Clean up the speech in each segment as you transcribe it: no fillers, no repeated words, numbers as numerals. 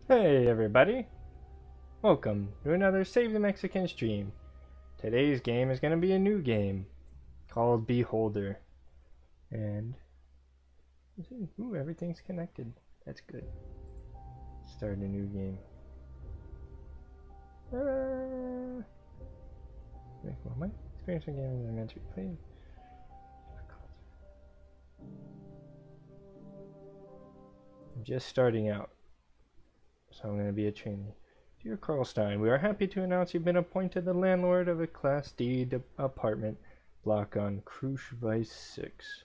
Hey everybody, welcome to another Save the Mexican stream. Today's game is going to be a new game called Beholder. And, ooh, everything's connected. That's good. Start a new game. Well, my experience in games are meant to be played. I'm just starting out, so I'm going to be a trainee. Dear Carlstein, we are happy to announce you've been appointed the landlord of a Class D apartment block on Krushvice 6.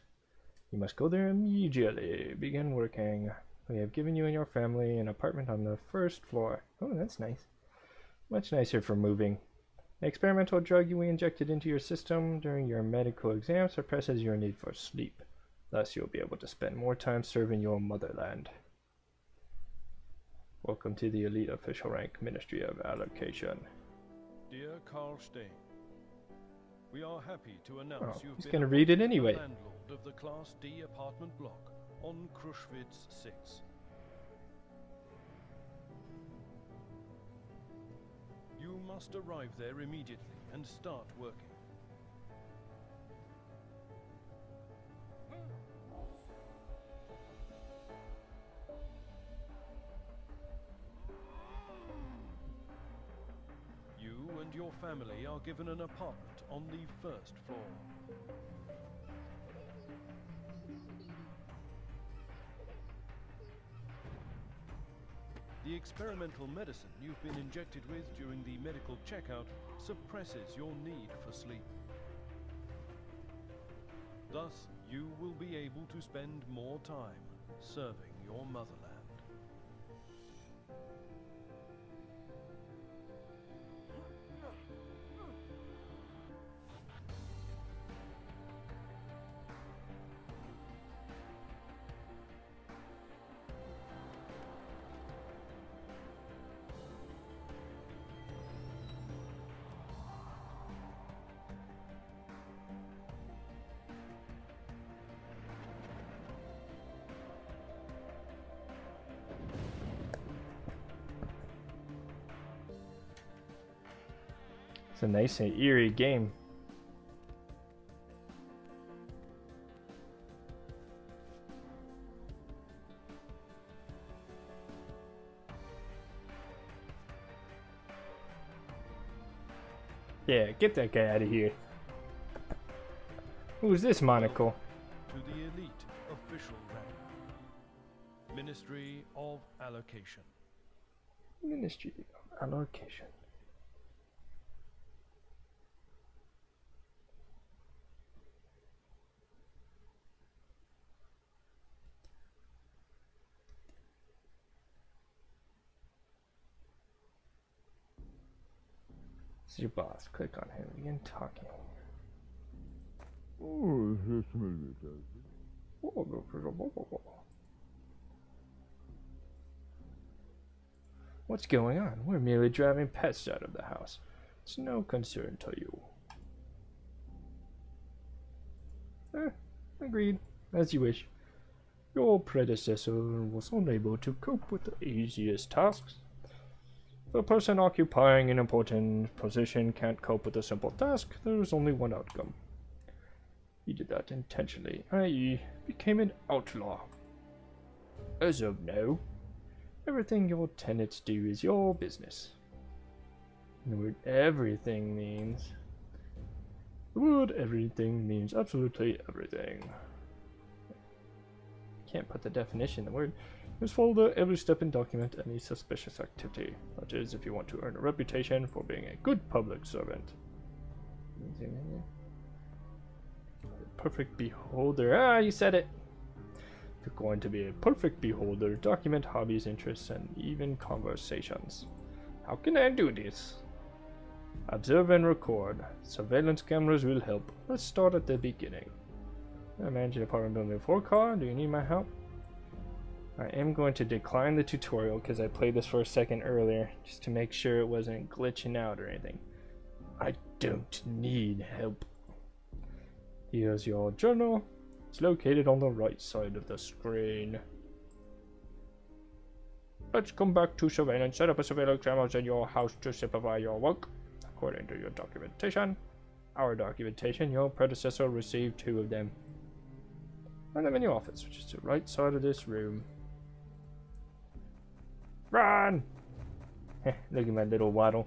You must go there immediately. Begin working. We have given you and your family an apartment on the first floor. Oh, that's nice. Much nicer for moving. The experimental drug we injected into your system during your medical exam suppresses your need for sleep. Thus, you'll be able to spend more time serving your motherland. Welcome to the elite official rank Ministry of Allocation. Dear Carl Stein, we are happy to announce you've been gonna read it appointed anyway. the landlord of the Class D apartment block on Krushvice 6. You must arrive there immediately and start working. You and your family are given an apartment on the first floor. The experimental medicine you've been injected with during the medical checkout suppresses your need for sleep. Thus, you will be able to spend more time serving your motherland. It's a nice and eerie game. Yeah, get that guy out of here. Who's this monocle? To the elite official rank. Ministry of Allocation. Ministry of Allocation. This is your boss. Click on him. Begin talking. What's going on? We're merely driving pests out of the house. It's no concern to you. Agreed. As you wish. Your predecessor was unable to cope with the easiest tasks. If a person occupying an important position can't cope with a simple task, there's only one outcome. He did that intentionally, i.e., became an outlaw. As of now, everything your tenants do is your business. The word everything means... The word everything means absolutely everything. Can't put the definition in the word. Just follow every step and document any suspicious activity. That is, if you want to earn a reputation for being a good public servant. Perfect beholder. Ah, you said it! If you're going to be a perfect beholder, document hobbies, interests, and even conversations. How can I do this? Observe and record. Surveillance cameras will help. Let's start at the beginning. I manage an apartment building 4 car. Do you need my help? I am going to decline the tutorial because I played this for a second earlier just to make sure it wasn't glitching out or anything. I don't need help. Here's your journal. It's located on the right side of the screen. Let's come back to surveillance. Set up a surveillance cameras in your house to simplify your work. According to your documentation. Our documentation, your predecessor received 2 of them. And I'm in your office, which is to the right side of this room. Run! Look at my little waddle.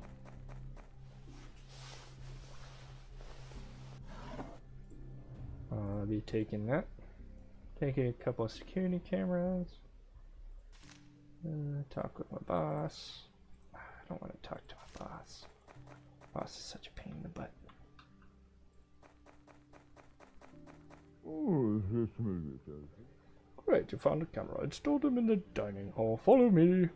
I'll be taking that. Taking a couple of security cameras. Talk with my boss. I don't want to talk to my boss. Boss is such a pain in the butt. Oh, yes, Great, you found a camera. Install them in the dining hall. Follow me.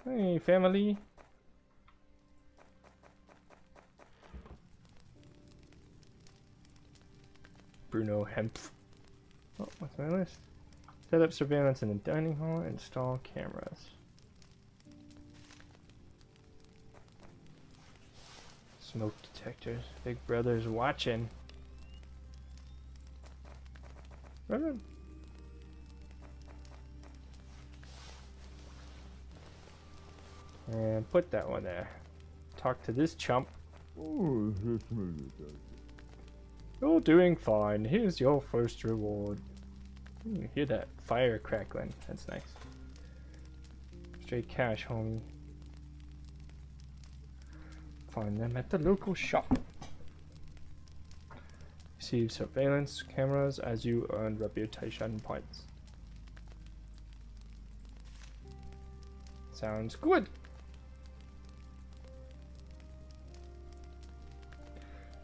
Hey, family. Bruno Hempf. Oh, what's my list? Set up surveillance in the dining hall. Install cameras. Smoke detectors. Big Brother's watching. Run. And put that one there. Talk to this chump. Oh, yes, You're doing fine. Here's your first reward. Ooh, hear that fire crackling. That's nice. Straight cash, homie. Find them at the local shop. Receive surveillance cameras as you earn reputation points. Sounds good.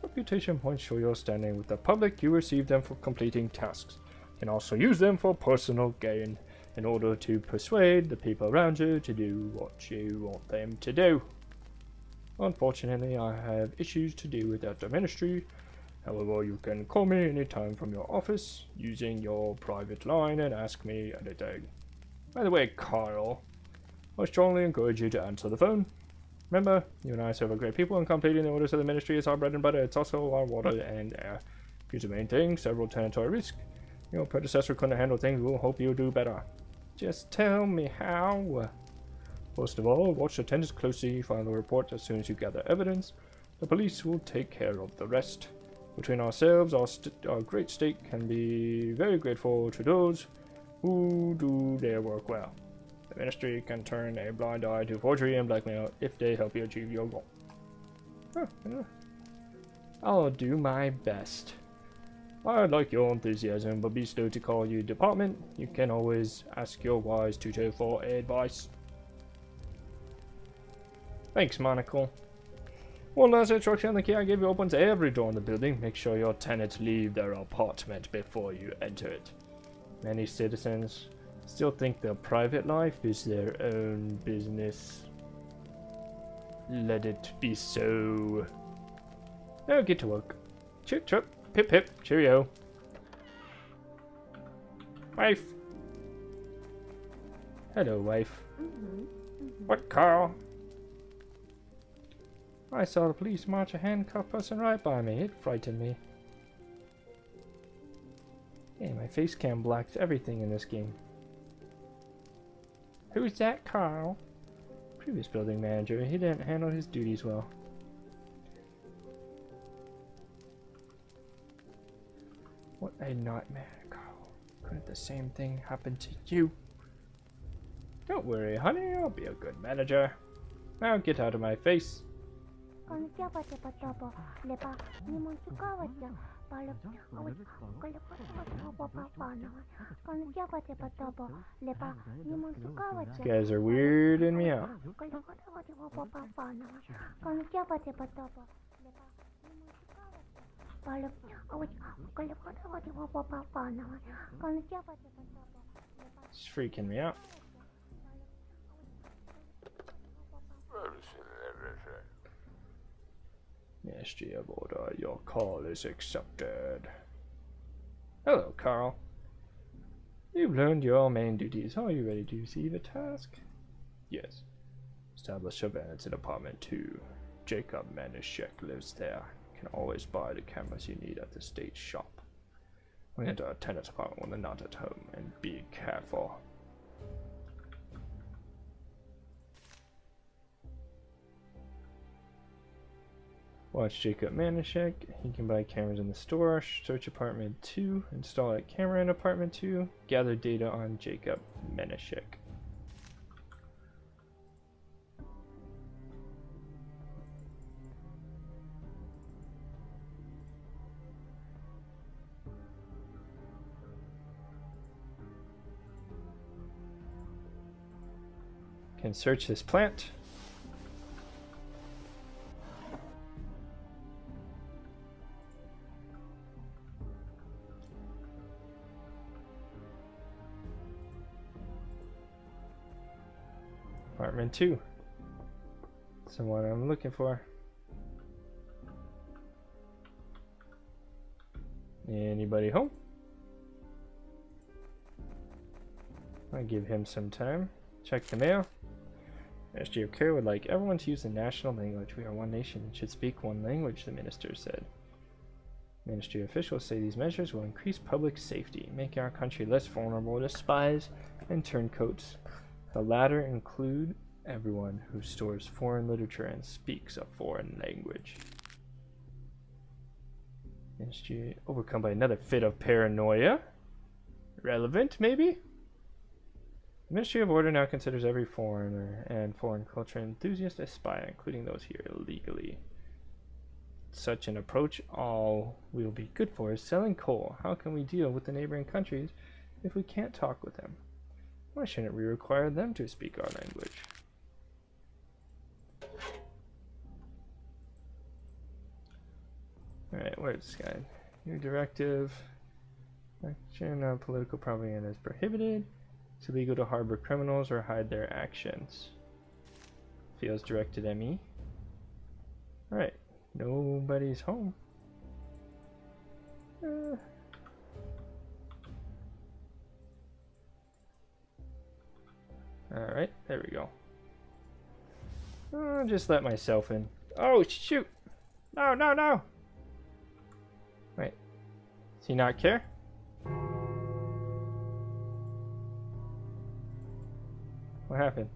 Reputation points show your standing with the public. You receive them for completing tasks. You can also use them for personal gain in order to persuade the people around you to do what you want them to do. Unfortunately, I have issues to deal with at the ministry. However, you can call me anytime from your office using your private line and ask me anything. By the way, Carl, I strongly encourage you to answer the phone. Remember, you and I serve a great people, and completing the orders of the ministry is our bread and butter. It's also our water and air. Here's the main thing: several tenants are at risk. Your predecessor couldn't handle things. We'll hope you do better. Just tell me how. First of all, watch attendance closely. File a report as soon as you gather evidence. The police will take care of the rest. Between ourselves, our great state can be very grateful to those who do their work well. The ministry can turn a blind eye to forgery and blackmail if they help you achieve your goal. Yeah. I'll do my best. I like your enthusiasm, but be slow to call you department. You can always ask your wise tutor for advice. Thanks, Monocle. One last instruction: the key I gave you opens every door in the building. Make sure your tenants leave their apartment before you enter it. Many citizens still think their private life is their own business. Let it be so. Now get to work. Chip chip, pip pip, cheerio. Wife. Hello, wife. What, Carl? I saw the police march a handcuffed person right by me. It frightened me. Hey, my face cam blocks everything in this game. Who's that, Carl? Previous building manager. He didn't handle his duties well. What a nightmare, Carl. Couldn't the same thing happen to you? Don't worry, honey. I'll be a good manager. Now get out of my face. These guys are weirding me out. It's freaking me out. Ministry of Order, your call is accepted. Hello, Carl. You've learned your main duties. Are you ready to receive a task? Yes. Establish surveillance in apartment 2. Jacob Manischek lives there. You can always buy the cameras you need at the state shop. We enter a tenant's apartment when they're not at home, and be careful. Watch Jacob Manischek. He can buy cameras in the store. Search apartment 2. Install a camera in apartment 2. Gather data on Jacob Manischek. Can search this plant. Apartment 2. That's the one I'm looking for. Anybody home? I give him some time. Check the mail. SGOK would like everyone to use the national language. We are one nation and should speak one language, the minister said. Ministry officials say these measures will increase public safety, making our country less vulnerable to spies and turncoats. The latter include everyone who stores foreign literature and speaks a foreign language. Ministry overcome by another fit of paranoia. Relevant, maybe? The Ministry of Order now considers every foreigner and foreign culture enthusiast a spy, including those here illegally. Such an approach, all we'll be good for is selling coal. How can we deal with the neighboring countries if we can't talk with them? Why shouldn't we require them to speak our language? Alright, where's this guy? New directive. Action on political propaganda is prohibited. It's illegal to harbor criminals or hide their actions. Feels directed at me. Alright, nobody's home. Alright, there we go. I'll just let myself in. Oh, shoot! No, no, no! Wait. Does he not care? What happened?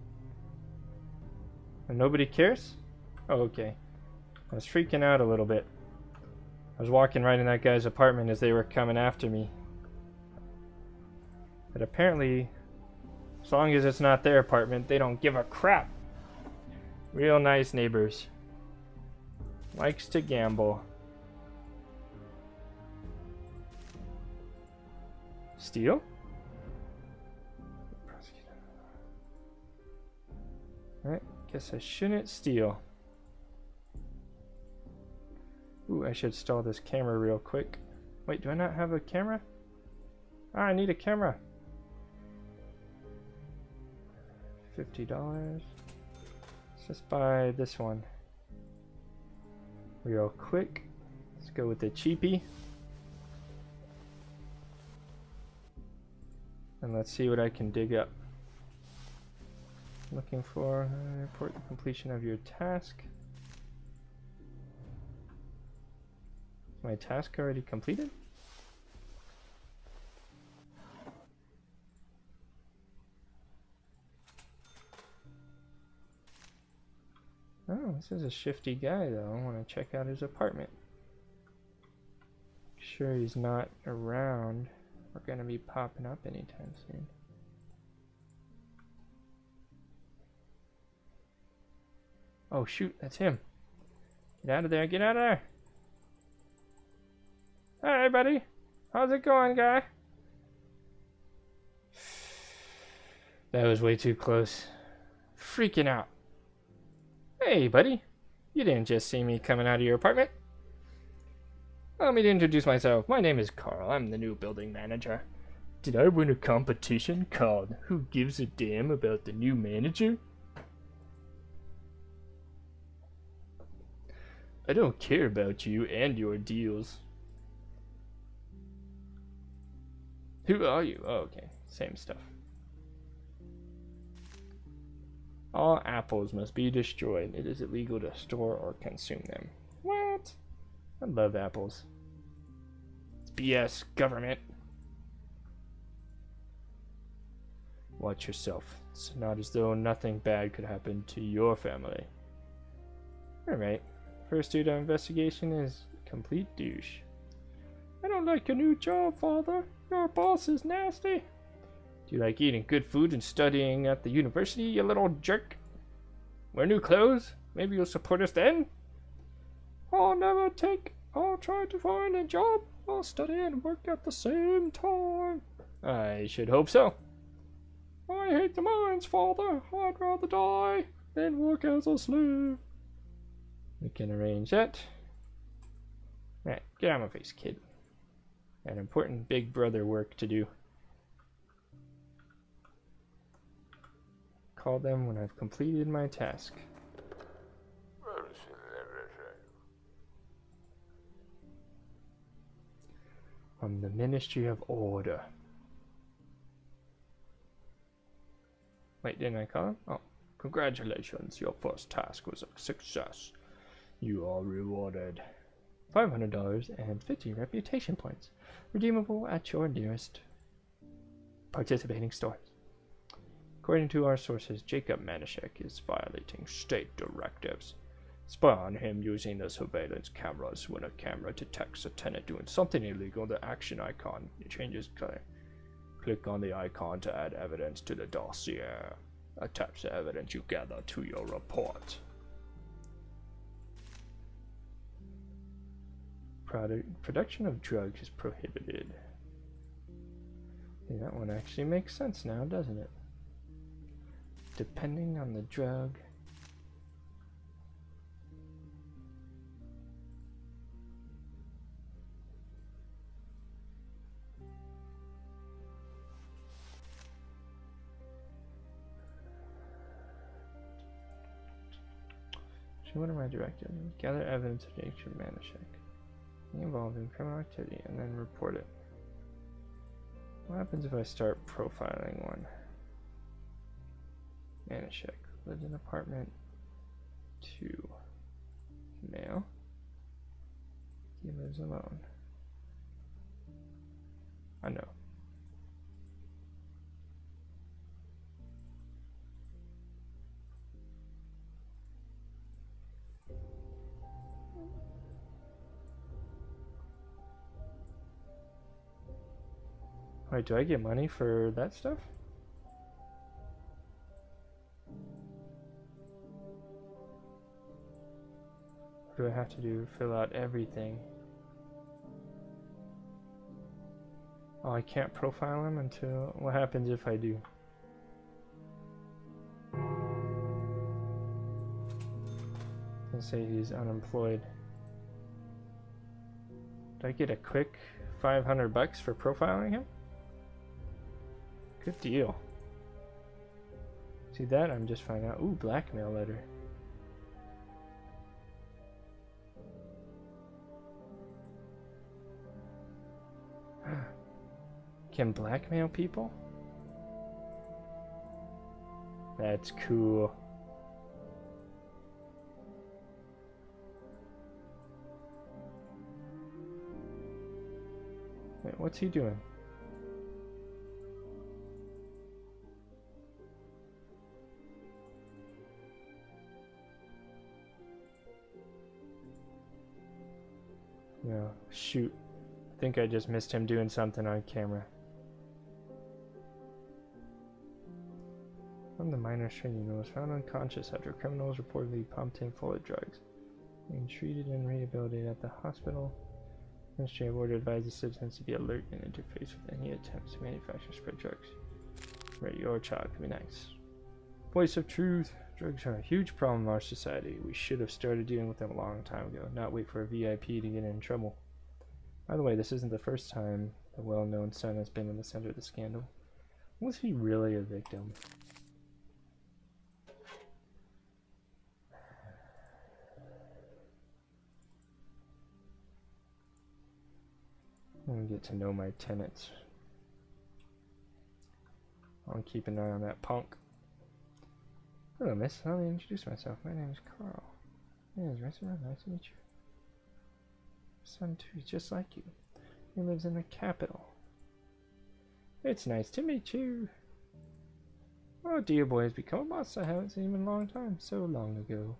Oh, nobody cares? Oh, okay. I was freaking out a little bit. I was walking right in that guy's apartment as they were coming after me. But apparently, as long as it's not their apartment, they don't give a crap. Real nice neighbors. Likes to gamble. Steal? Alright, guess I shouldn't steal. Ooh, I should install this camera real quick. Wait, do I not have a camera? Ah, I need a camera. $50. Let's just buy this one. Real quick. Let's go with the cheapie. And let's see what I can dig up. Looking for report the completion of your task. Is my task already completed? Oh, this is a shifty guy though. I want to check out his apartment. Sure he's not around or gonna be popping up anytime soon. Oh shoot, that's him. Get out of there, get out of there. Hey buddy, how's it going, guy? That was way too close. Freaking out. Hey buddy, you didn't just see me coming out of your apartment. Allow me to introduce myself. My name is Carl. I'm the new building manager. Did I win a competition called Who Gives a Damn About the New Manager? I don't care about you and your deals. Who are you? Oh, okay. Same stuff. All apples must be destroyed. It is illegal to store or consume them. What? I love apples. It's BS, government. Watch yourself. It's not as though nothing bad could happen to your family. Alright. First dude on investigation is complete douche. I don't like your new job, Father. Your boss is nasty. Do you like eating good food and studying at the university, you little jerk? Wear new clothes? Maybe you'll support us then? I'll try to find a job. I'll study and work at the same time. I should hope so. I hate the mines, Father. I'd rather die than work as a slave. We can arrange that. Alright, get out of my face, kid. Got important big brother work to do. Call them when I've completed my task. From the Ministry of Order. Wait, didn't I call him? Oh, congratulations. Your first task was a success. You are rewarded $500 and 50 reputation points, redeemable at your nearest participating stores. According to our sources, Jacob Manischek is violating state directives. Spy on him using the surveillance cameras. When a camera detects a tenant doing something illegal, the action icon changes color. Click on the icon to add evidence to the dossier. Attach the evidence you gather to your report. Production of drugs is prohibited. That one actually makes sense now, doesn't it? Depending on the drug. What am I directing? Gather evidence of Jacob Manischek. Be involved in criminal activity and then report it. What happens if I start profiling one? Manischek lives in apartment 2. Male. He lives alone. I know. Wait, do I get money for that stuff? What do I have to do? Fill out everything. Oh, I can't profile him until... What happens if I do? Let's say he's unemployed. Do I get a quick $500 for profiling him? Good deal. See that? I'm just finding out. Ooh, blackmail letter. Can blackmail people? That's cool. Wait, what's he doing? No, shoot. I think I just missed him doing something on camera. From the miners training, was found unconscious after criminals reportedly pumped him full of drugs. Being treated and rehabilitated at the hospital. Administrative order advises citizens to be alert and interface with any attempts to manufacture or spread drugs. Right, your child could be nice. Voice of truth. Drugs are a huge problem in our society. We should have started dealing with them a long time ago, not wait for a VIP to get in trouble. By the way, this isn't the first time the well-known son has been in the center of the scandal. Was he really a victim? I'm gonna get to know my tenants. I'll keep an eye on that punk. Hello, miss. Let me introduce myself. My name is Carl. My name is Restaurant. Nice to meet you. Son, too, just like you. He lives in the capital. It's nice to meet you. Oh, dear boy has become a boss. I haven't seen him in a long time. So long ago.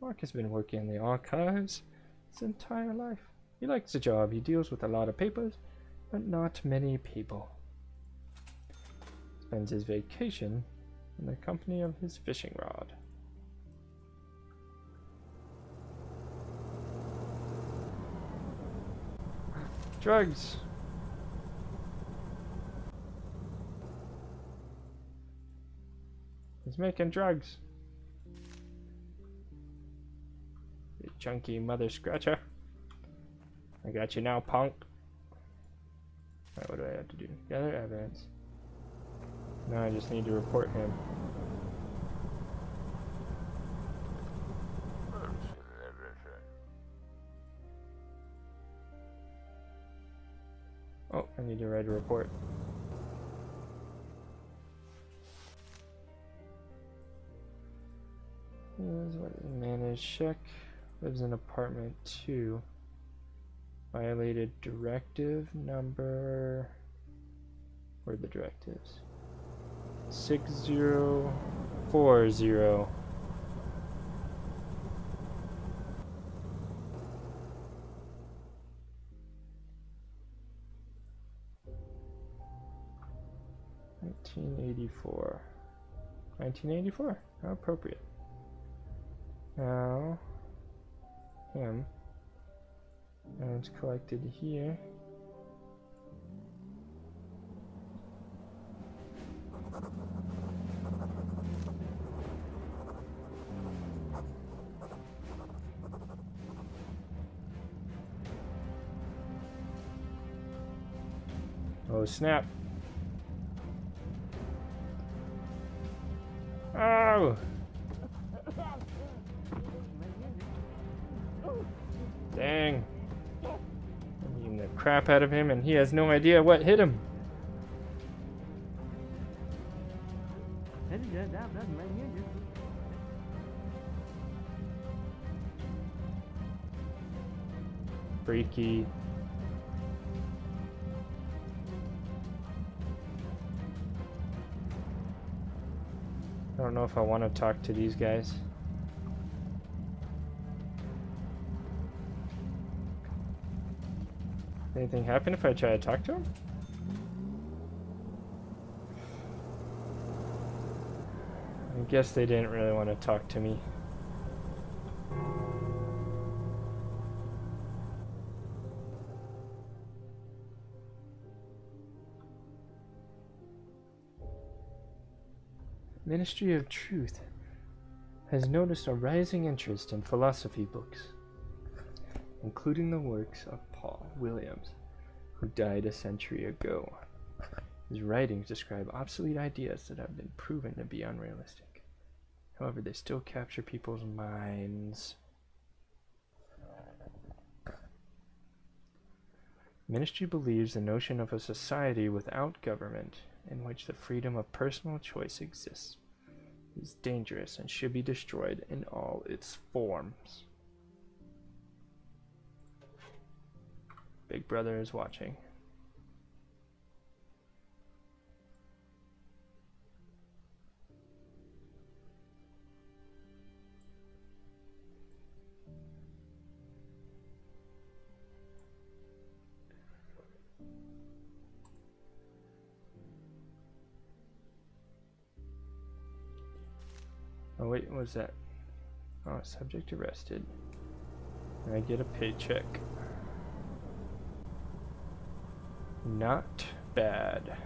Mark has been working in the archives his entire life. He likes the job. He deals with a lot of papers, but not many people. Spends his vacation in the company of his fishing rod. Drugs! He's making drugs. You chunky mother scratcher. I got you now, punk. Alright, what do I have to do? Gather evidence. Now I just need to report him. Oh, I need to write a report. Manage check. Lives in apartment 2. Violated directive number. Where are the directives? 6040. $1984. 1984. How appropriate. Now, him. And it's collected here. Oh snap. Oh! Dang. I'm beating the crap out of him and he has no idea what hit him. Freaky. I don't know if I want to talk to these guys. Anything happen if I try to talk to him? I guess they didn't really want to talk to me. Ministry of Truth has noticed a rising interest in philosophy books, including the works of Paul Williams, who died a century ago. His writings describe obsolete ideas that have been proven to be unrealistic. However, they still capture people's minds. Ministry believes the notion of a society without government, in which the freedom of personal choice exists, is dangerous and should be destroyed in all its forms. Big Brother is watching. Oh wait, what was that? Oh, subject arrested. And I get a paycheck. Not bad.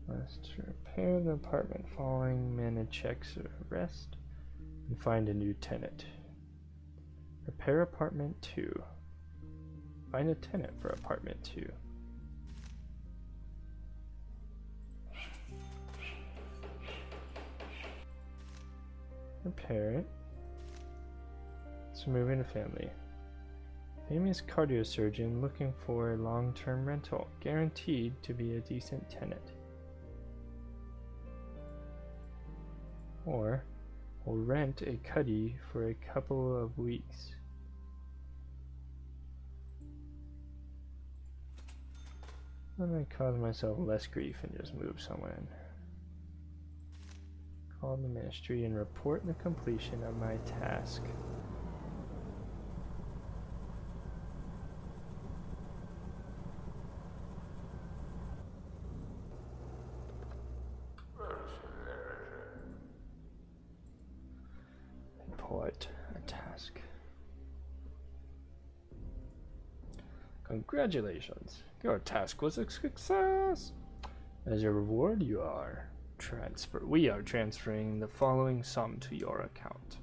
Must repair the apartment following managed checks or arrest and find a new tenant. Repair apartment 2. Find a tenant for apartment 2. Repair it. So moving a family. Famous cardiosurgeon looking for a long-term rental, guaranteed to be a decent tenant. Or will rent a cuddy for a couple of weeks. I'm gonna cause myself less grief and just move someone in. Call the ministry and report the completion of my task. Report a task. Congratulations, your task was a success. As a reward, we are transferring the following sum to your account.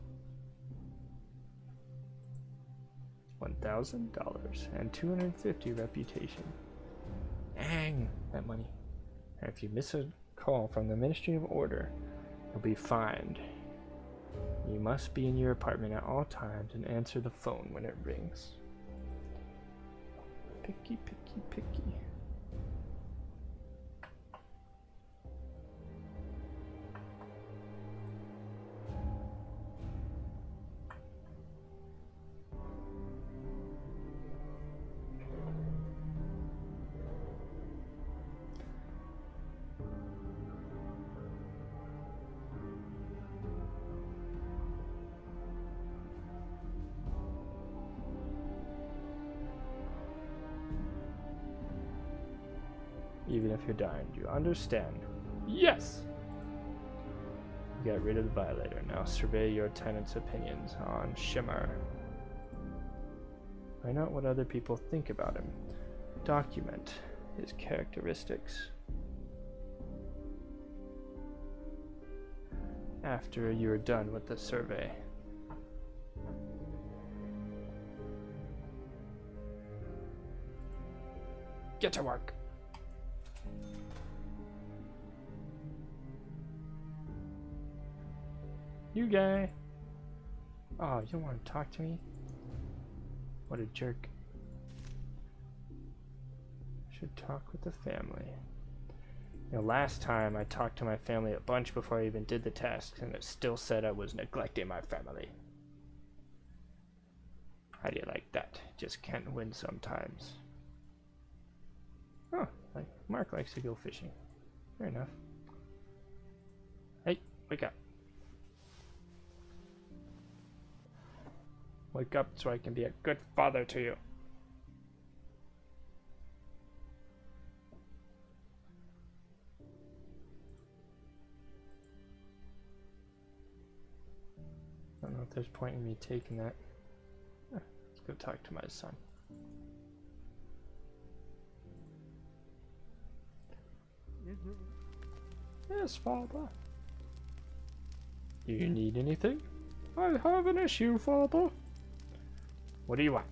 $1,000 and 250 reputation. Dang, that money. And if you miss a call from the Ministry of Order, you'll be fined. You must be in your apartment at all times and answer the phone when it rings. Picky, picky, picky. Even if you're dying, do you understand? Yes! Get rid of the violator. Now survey your tenant's opinions on Shimmer. Find out what other people think about him. Document his characteristics. After you're done with the survey. Get to work! You guy. Oh, you don't want to talk to me? What a jerk. Should talk with the family. You know, last time I talked to my family a bunch before I even did the tasks, and it still said I was neglecting my family. How do you like that? Just can't win sometimes. Oh, like Mark likes to go fishing. Fair enough. Hey, wake up. Wake up so I can be a good father to you. I don't know if there's point in me taking that. Let's go talk to my son. Yes, Father. Do you need anything? I have an issue, Father. What do you want?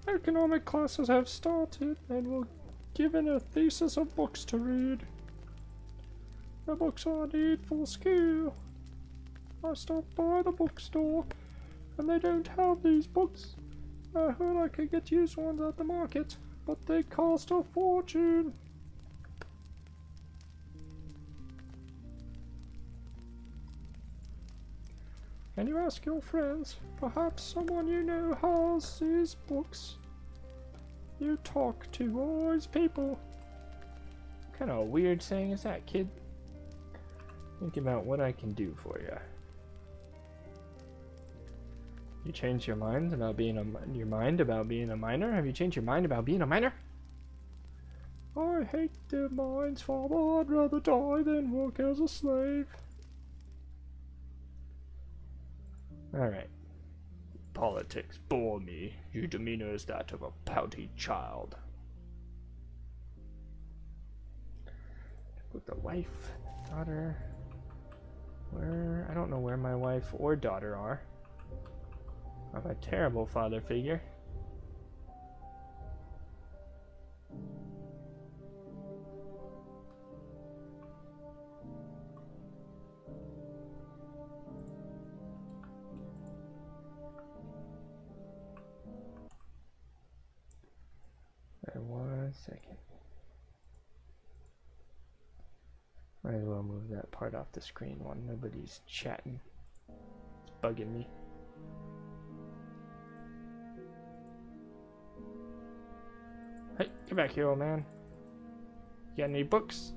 Economic classes have started and we're given a thesis of books to read. The books I need for school. I stopped by the bookstore and they don't have these books. I heard I could get used ones at the market, but they cost a fortune. Can you ask your friends? Perhaps someone you know has these books. You talk to wise people. What kind of weird saying is that, kid? Think about what I can do for you. You changed your mind about being a miner? Have you changed your mind about being a miner? I hate the mines, Father. I'd rather die than work as a slave. Alright. Politics bore me. Your demeanor is that of a pouty child. With the wife, daughter. Where? I don't know where my wife or daughter are. I'm a terrible father figure. One second. Might as well move that part off the screen while nobody's chatting. It's bugging me. Hey, get back here, old man. You got any books?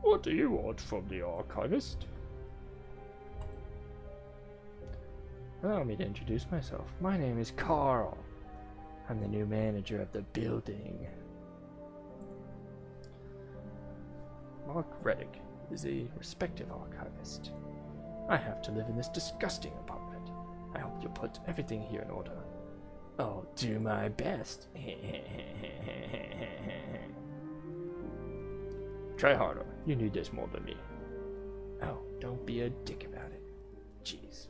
What do you want from the archivist? Allow me to introduce myself. My name is Carl. I'm the new manager of the building. Mark Reddick is a respected archivist. I have to live in this disgusting apartment. I hope you'll put everything here in order. I'll do my best. Try harder. You need this more than me. Oh, don't be a dick about it. Jeez.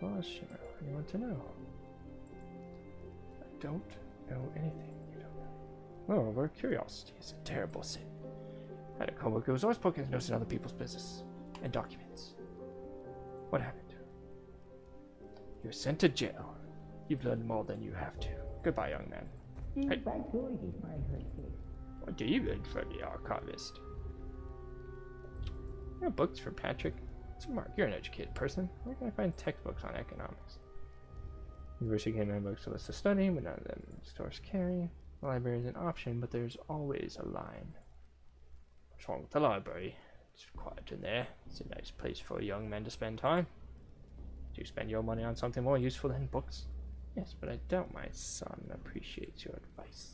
Oh, sure. What do you want to know? I don't know anything you don't know. Moreover, curiosity is a terrible sin. I had a coworker who was always poking his nose in other people's business and documents. What happened? You were sent to jail. You've learned more than you have to. Goodbye, young man. Hey. What do you learn from the archivist? No books for Patrick. So Mark, you're an educated person. Where can I find textbooks on economics? University can't books to list to study, but none of them stores carry. The library is an option, but there's always a line. What's wrong with the library? It's quiet in there. It's a nice place for a young man to spend time. Do you spend your money on something more useful than books? Yes, but I doubt my son appreciates your advice.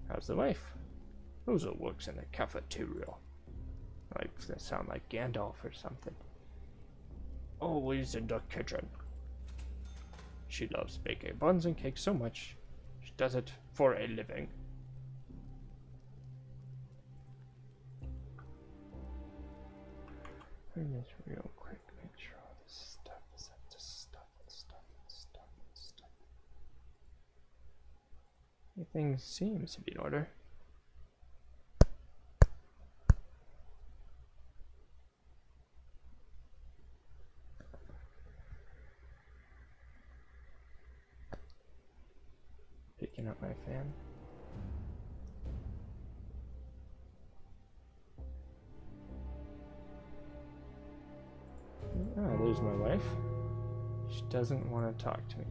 How's the wife? Rosa works in the cafeteria. Like, they sound like Gandalf or something. Always in the kitchen. She loves baking buns and cakes so much, she does it for a living. Bring this real quick, make sure all this stuff is up to stuff. Everything seems to be in order. Picking up my fan. Ah, there's my wife. She doesn't want to talk to me.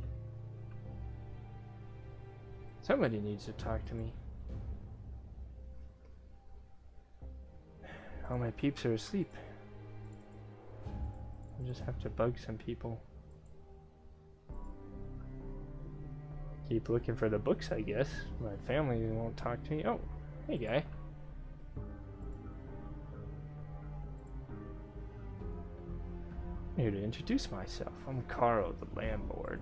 Somebody needs to talk to me. All my peeps are asleep. I'll just have to bug some people. Keep looking for the books, I guess. My family won't talk to me. Oh, hey guy. I'm here to introduce myself. I'm Carl, the landlord.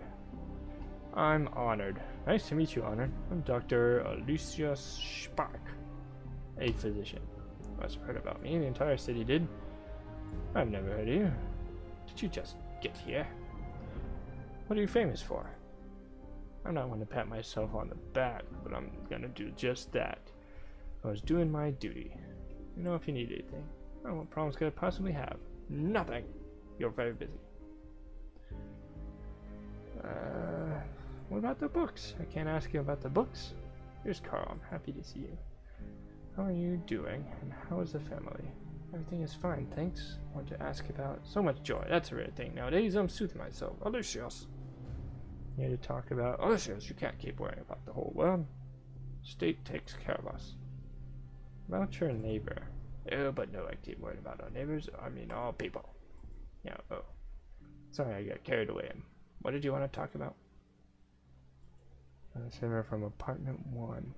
I'm honored. Nice to meet you, Honored. I'm Dr. Lucius Spark, a physician. Must have heard about me. The entire city did. I've never heard of you. Did you just get here? What are you famous for? I'm not one to pat myself on the back, but I'm gonna do just that. I was doing my duty. You know, if you need anything. Oh, what problems could I possibly have? Nothing. You're very busy. What about the books? I can't ask you about the books. Here's Carl. I'm happy to see you. How are you doing? And how is the family? Everything is fine, thanks. I want to ask about so much joy. That's a rare thing nowadays. I'm soothing myself. Odysseus. Here to talk about Odysseus. You can't keep worrying about the whole world. State takes care of us. About your neighbor. Oh, but no, I keep worrying about our neighbors. I mean, all people. Yeah. Oh, sorry, I got carried away. What did you want to talk about? Simmer from apartment 1.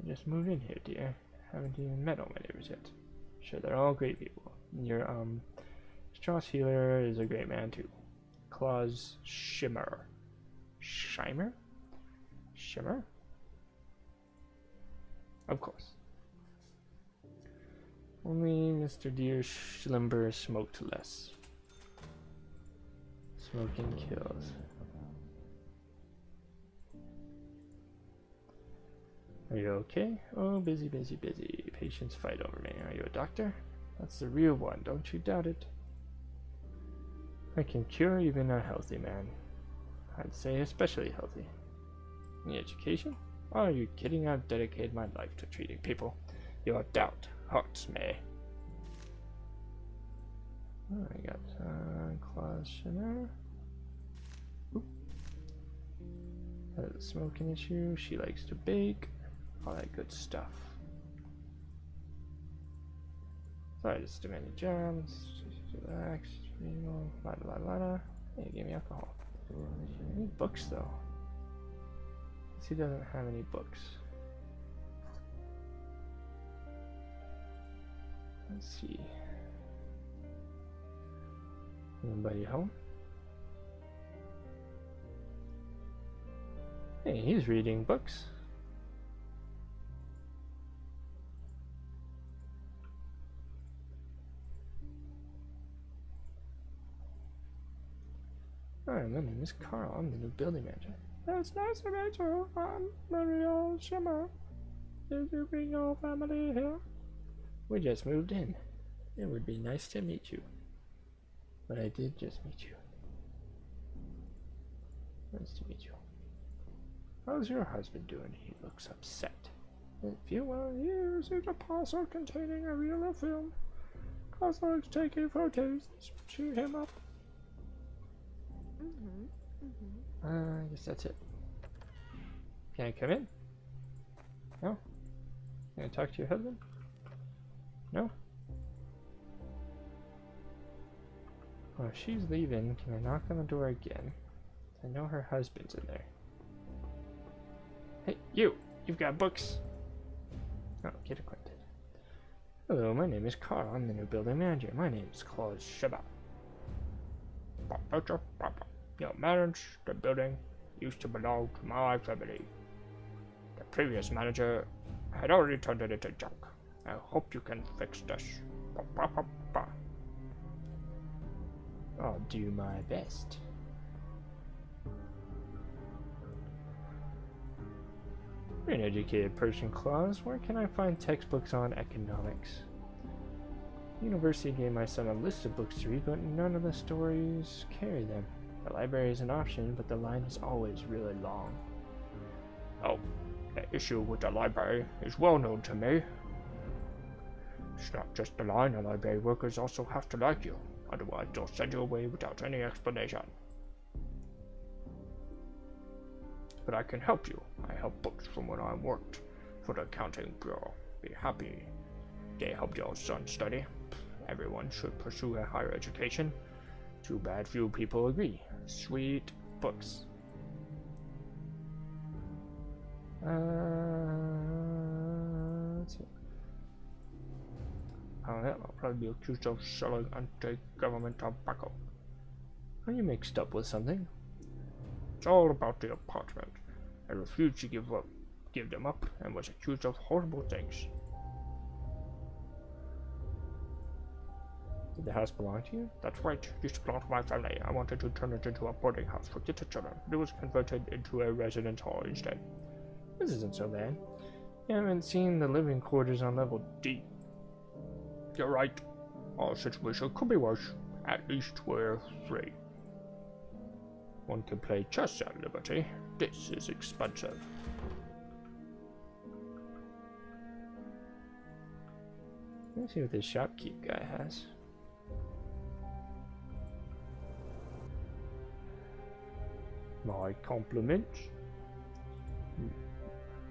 I just moved in here, dear. Haven't even met all my neighbors yet. Sure, they're all great people. Your Strauss Healer is a great man too. Claus Shimmer. Shimmer? Shimmer? Of course. Only Mr. Deer Schlimber smoked less. Smoking kills. Are you okay? Oh, busy, busy, busy. Patients fight over me. Are you a doctor? That's the real one. Don't you doubt it. I can cure even a healthy man. I'd say especially healthy. Any education? Oh, are you kidding? I've dedicated my life to treating people. Your doubt hurts me. Oh, I got Claus Shimmer. A smoking issue. She likes to bake. All that good stuff. Sorry, just too many jobs. Relax. La. Hey, give me alcohol. I need books though. He doesn't have any books. Let's see. Anybody home? Hey, he's reading books. Hi, my name is Carl. I'm the new building manager. It's nice to meet you. I'm Mario Shimmer. Did you bring your family here? We just moved in. It would be nice to meet you. But I did just meet you. Nice to meet you. How's your husband doing? He looks upset. In a few years, it's a parcel containing a reel of film. Cosmo is taking photos. Shoot him up. I guess that's it. Can I come in? No? Can I talk to your husband? No? Well, if she's leaving, can I knock on the door again? I know her husband's in there. Hey, you've got books. Oh, get acquainted. Hello, my name is Carl. I'm the new building manager. My name is Claude Shabbat. Your marriage, the building, used to belong to my family. The previous manager had already turned it into junk. I hope you can fix this. I'll do my best. You're an educated person, Claus. Where can I find textbooks on economics? The university gave my son a list of books to read, but none of the stories carry them. The library is an option, but the line is always really long. Oh, the issue with the library is well known to me. It's not just the line, the library workers also have to like you. Otherwise, they'll send you away without any explanation. But I can help you. I help books from when I worked for the accounting bureau. Be happy they helped your son study. Everyone should pursue a higher education. Too bad few people agree. Sweet books. Let's see. I'll probably be accused of selling anti-government tobacco. Are you mixed up with something? It's all about the apartment. I refused to give them up and was accused of horrible things. Did the house belong to you? That's right. It used to belong to my family. I wanted to turn it into a boarding house for kids and children, but it was converted into a residence hall instead. This isn't so bad. You haven't seen the living quarters on level D. You're right. Our situation could be worse. At least we're free. One can play chess at Liberty. This is expensive. Let's see what this shopkeep guy has. My compliments.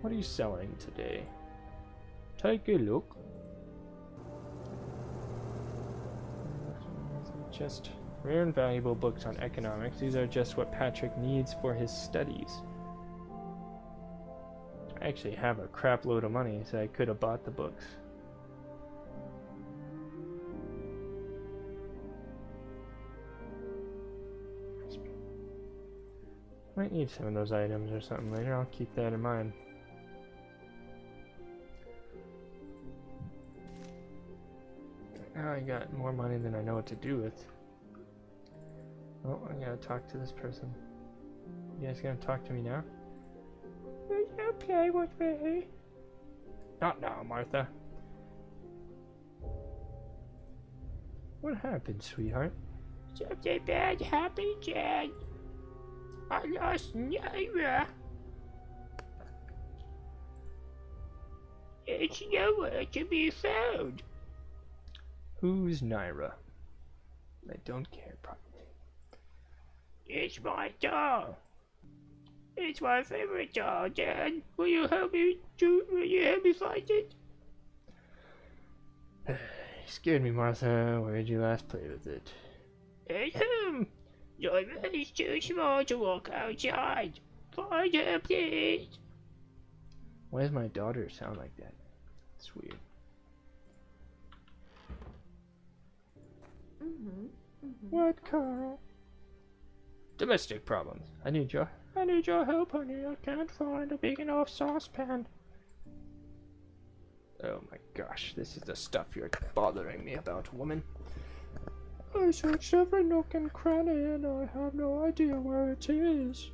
What are you selling today? Take a look. Just rare and valuable books on economics. These are just what Patrick needs for his studies. I actually have a crap load of money, so I could have bought the books. Might need some of those items or something later. I'll keep that in mind. Now I got more money than I know what to do with. Oh, I gotta talk to this person. You guys gonna talk to me now? Will you play with me? Not now, Martha. What happened, sweetheart? Something bad happened, Dad. I lost Naira. It's nowhere to be found. Who's Naira? I don't care, probably. It's my doll. It's my favorite doll, Dad. Will you help me find it? You scared me, Martha. Where did you last play with it? At home. Your room is too small to walk outside. Find her, please. Why does my daughter sound like that? It's weird. What, Carl? Domestic problems. I need your help, honey. I can't find a big enough saucepan. Oh my gosh, this is the stuff you're bothering me about, woman. I searched every nook and cranny and I have no idea where it is.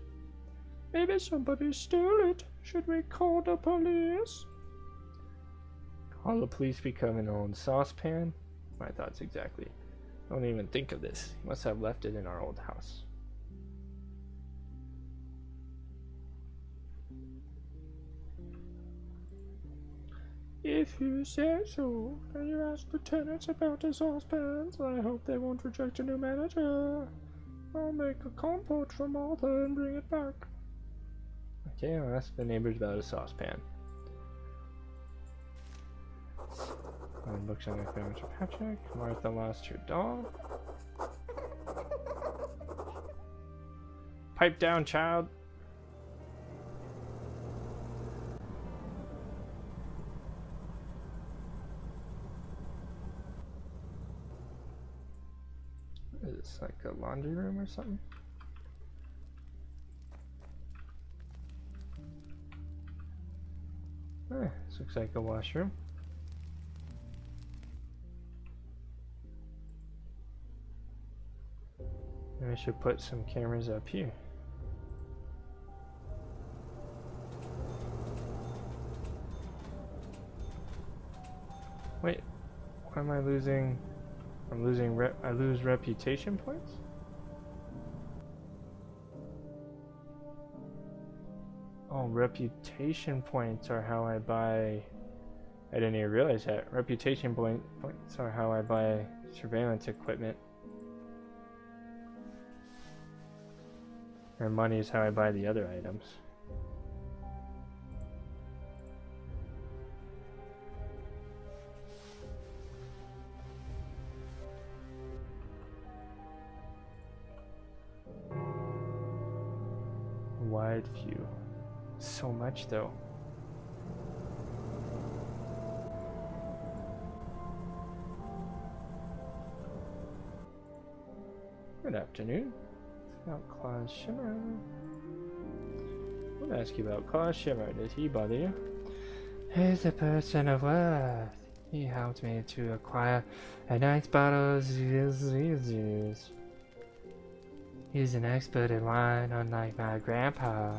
Maybe somebody stole it. Should we call the police? Call the police become an old saucepan? My thoughts exactly. Don't even think of this. You must have left it in our old house. If you say so, can you ask the tenants about the saucepans? I hope they won't reject a new manager. I'll make a compote for Martha and bring it back. Okay, I'll ask the neighbors about a saucepan. Books on my family to Patrick. Martha lost her dog. Pipe down, child. Is this like a laundry room or something? This looks like a washroom. Maybe I should put some cameras up here. Wait, why am I losing? I lose reputation points? Oh, reputation points are how I buy... I didn't even realize that. Reputation points are how I buy surveillance equipment. And money is how I buy the other items. Wide view. So much though. Good afternoon. About Claus Shimmer. I want to ask you about Claus Shimmer. Did he bother you? He's a person of worth. He helped me to acquire a nice bottle of juice. He's an expert in wine, unlike my grandpa.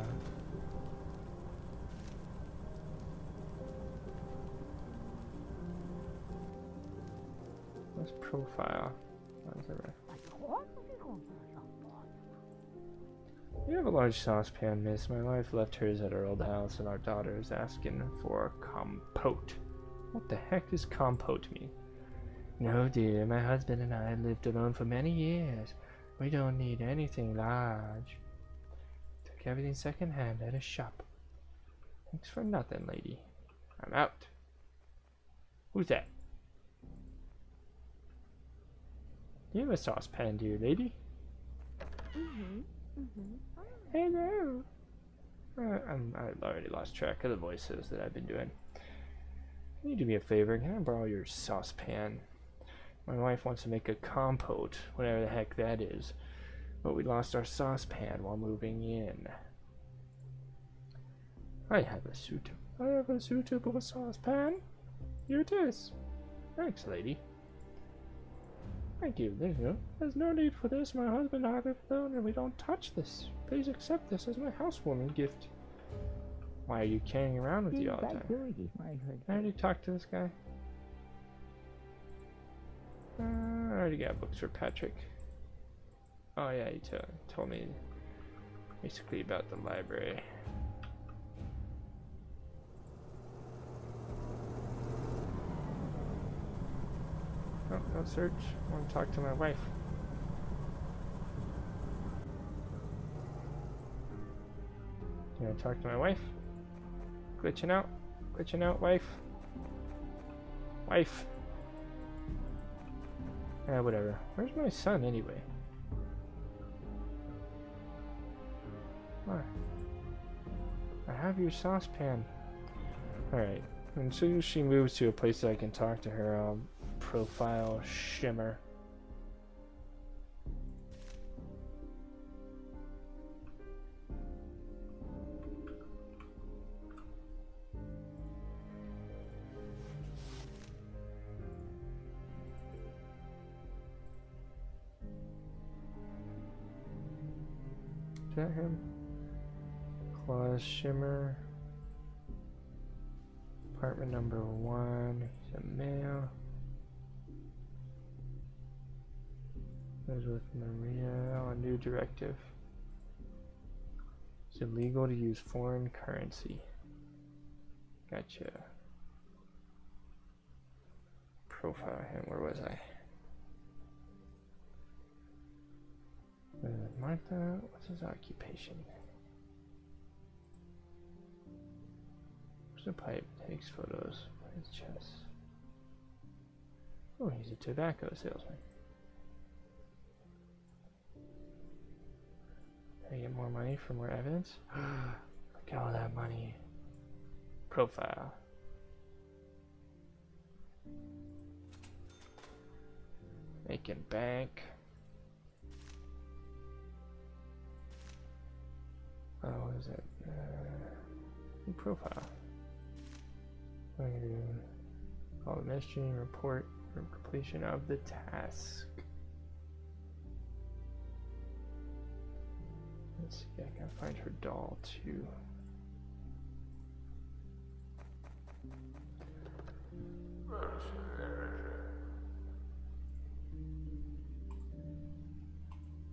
What's profile? You have a large saucepan, miss. My wife left hers at our old house, and our daughter is asking for compote. What the heck does compote mean? No, dear. My husband and I lived alone for many years. We don't need anything large. Took everything secondhand at a shop. Thanks for nothing, lady. I'm out. Who's that? You have a saucepan, dear lady. Hello. I've already lost track of the voices that I've been doing. Can you do me a favor? Can I borrow your saucepan? My wife wants to make a compote, whatever the heck that is. But we lost our saucepan while moving in. I have a suitable saucepan. Here it is. Thanks, lady. Thank you. There's no need for this. My husband and I live alone and we don't touch this. Please accept this as my housewarming gift. Why are you carrying around with you all the time? I already talked to this guy. I already got books for Patrick. Oh yeah, he told me basically about the library. Oh, no search. I want to talk to my wife. I talk to my wife? Glitching out? Glitching out, wife? Wife! Whatever. Where's my son, anyway? What? I have your saucepan. Alright. And as soon as she moves to a place that I can talk to her, I'll profile Shimmer. Is that him? Claus Shimmer. Apartment number 1. He's a male. Lives with Maria. Oh, a new directive. It's illegal to use foreign currency. Gotcha. Profile him. Where was I? Martha. What's his occupation? Where's the pipe? Takes photos. His chest. Oh, he's a tobacco salesman. Can I get more money for more evidence? Look at all that money. Profile. Making bank. Oh, what is it? Profile. I'm going to do call the mystery and report for completion of the task. Let's see, I can find her doll too.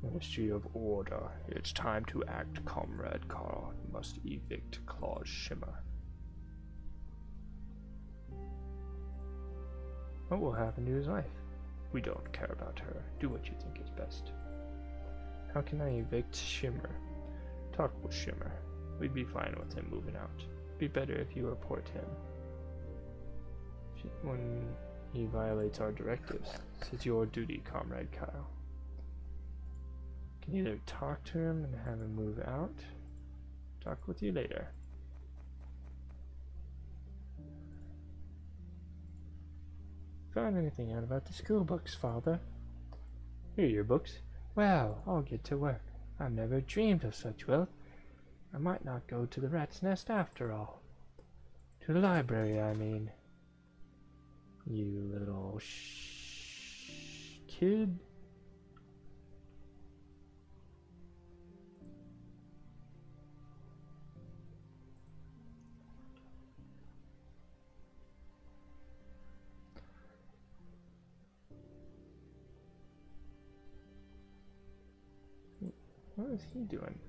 Ministry of Order. It's time to act, Comrade Carl. You must evict Claus Shimmer. What will happen to his wife? We don't care about her. Do what you think is best. How can I evict Shimmer? Talk with Shimmer. We'd be fine with him moving out. Be better if you report him when he violates our directives. This is your duty, Comrade Kyle. Can either talk to him and have him move out. Talk with you later. Found anything out about the school books, Father? Here are your books. Well, I'll get to work. I've never dreamed of such wealth. I might not go to the rat's nest after all. To the library, I mean. You little kid. What is he doing?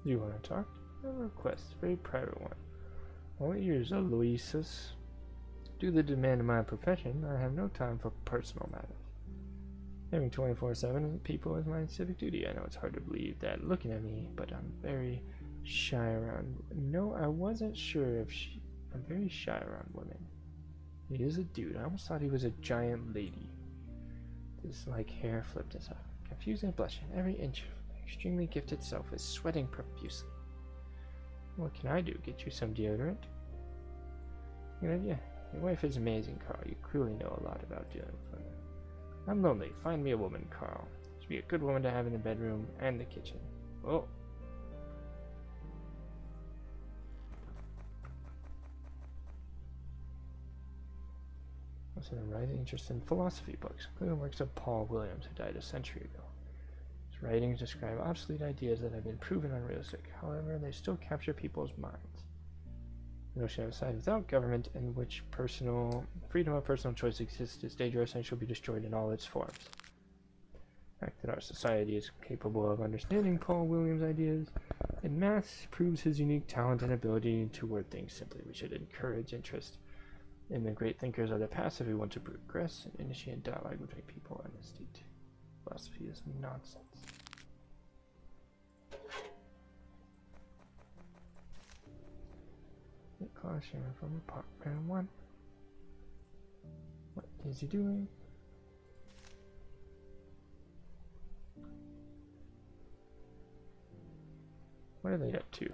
Do you want to talk? I have a request, a very private one. All ears, Aloysius. Due to the demand of my profession, I have no time for personal matters. Having 24/7 people is my civic duty. I know it's hard to believe that looking at me, but I'm very shy around. No, I wasn't sure if I'm very shy around women. He is a dude. I almost thought he was a giant lady. His hair flipped us up. Confused and blushing. Every inch of my extremely gifted self is sweating profusely. What can I do? Get you some deodorant? Good idea. Your wife is amazing, Carl. You clearly know a lot about dealing with women. I'm lonely. Find me a woman, Carl. She'd be a good woman to have in the bedroom and the kitchen. Oh. Also, a rising interest in philosophy books, including the works of Paul Williams, who died a century ago. His writings describe obsolete ideas that have been proven unrealistic. However, they still capture people's minds. The notion of a society without government in which freedom of personal choice exists is dangerous and should be destroyed in all its forms. The fact that our society is capable of understanding Paul Williams' ideas in maths proves his unique talent and ability to word things simply. We should encourage interest in the great thinkers of the past if we want to progress and initiate dialogue between people and the state. Philosophy is nonsense. Get caution from apartment 1. What is he doing? What are they up to?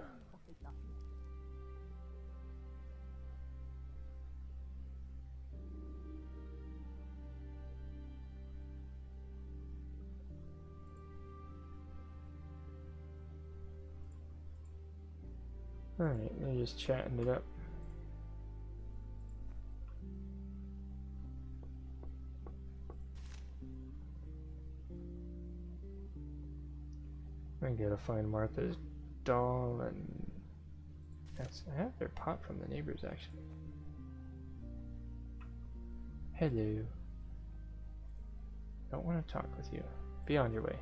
Alright, they're just chatting it up. I gotta find Martha's doll, and I have their pot from the neighbors actually. Hello. Don't want to talk with you. Be on your way.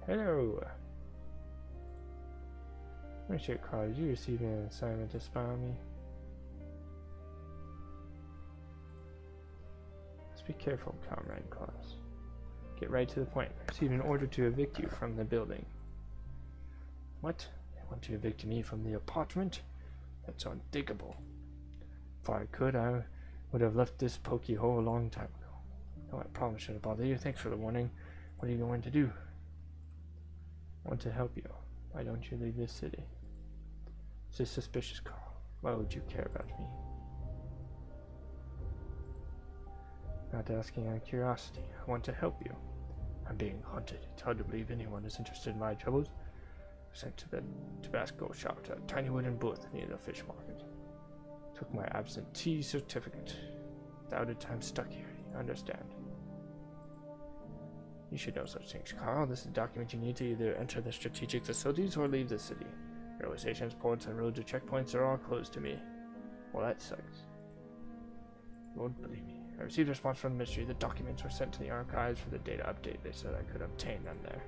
Hello. Richard Carr, did you receive an assignment to spy on me? Let's be careful, Comrade Claus. Get right to the point. I received an order to evict you from the building. What? They want to evict me from the apartment? That's unthinkable. If I could, I would have left this pokey hole a long time ago. No, I promise shouldn't bother you. Thanks for the warning. What are you going to do? I want to help you. Why don't you leave this city? This is suspicious, Carl. Why would you care about me? Not asking out of curiosity. I want to help you. I'm being hunted. It's hard to believe anyone is interested in my troubles. Sent to the Tabasco shop at a tiny wooden booth near the fish market. Took my absentee certificate. Doubted time stuck here. You understand? You should know such things, Carl. This is a document you need to either enter the strategic facilities or leave the city. Railway stations, ports, and roads or checkpoints are all closed to me. Well, that sucks. You won't believe me. I received a response from the ministry. The documents were sent to the archives for the data update. They said I could obtain them there.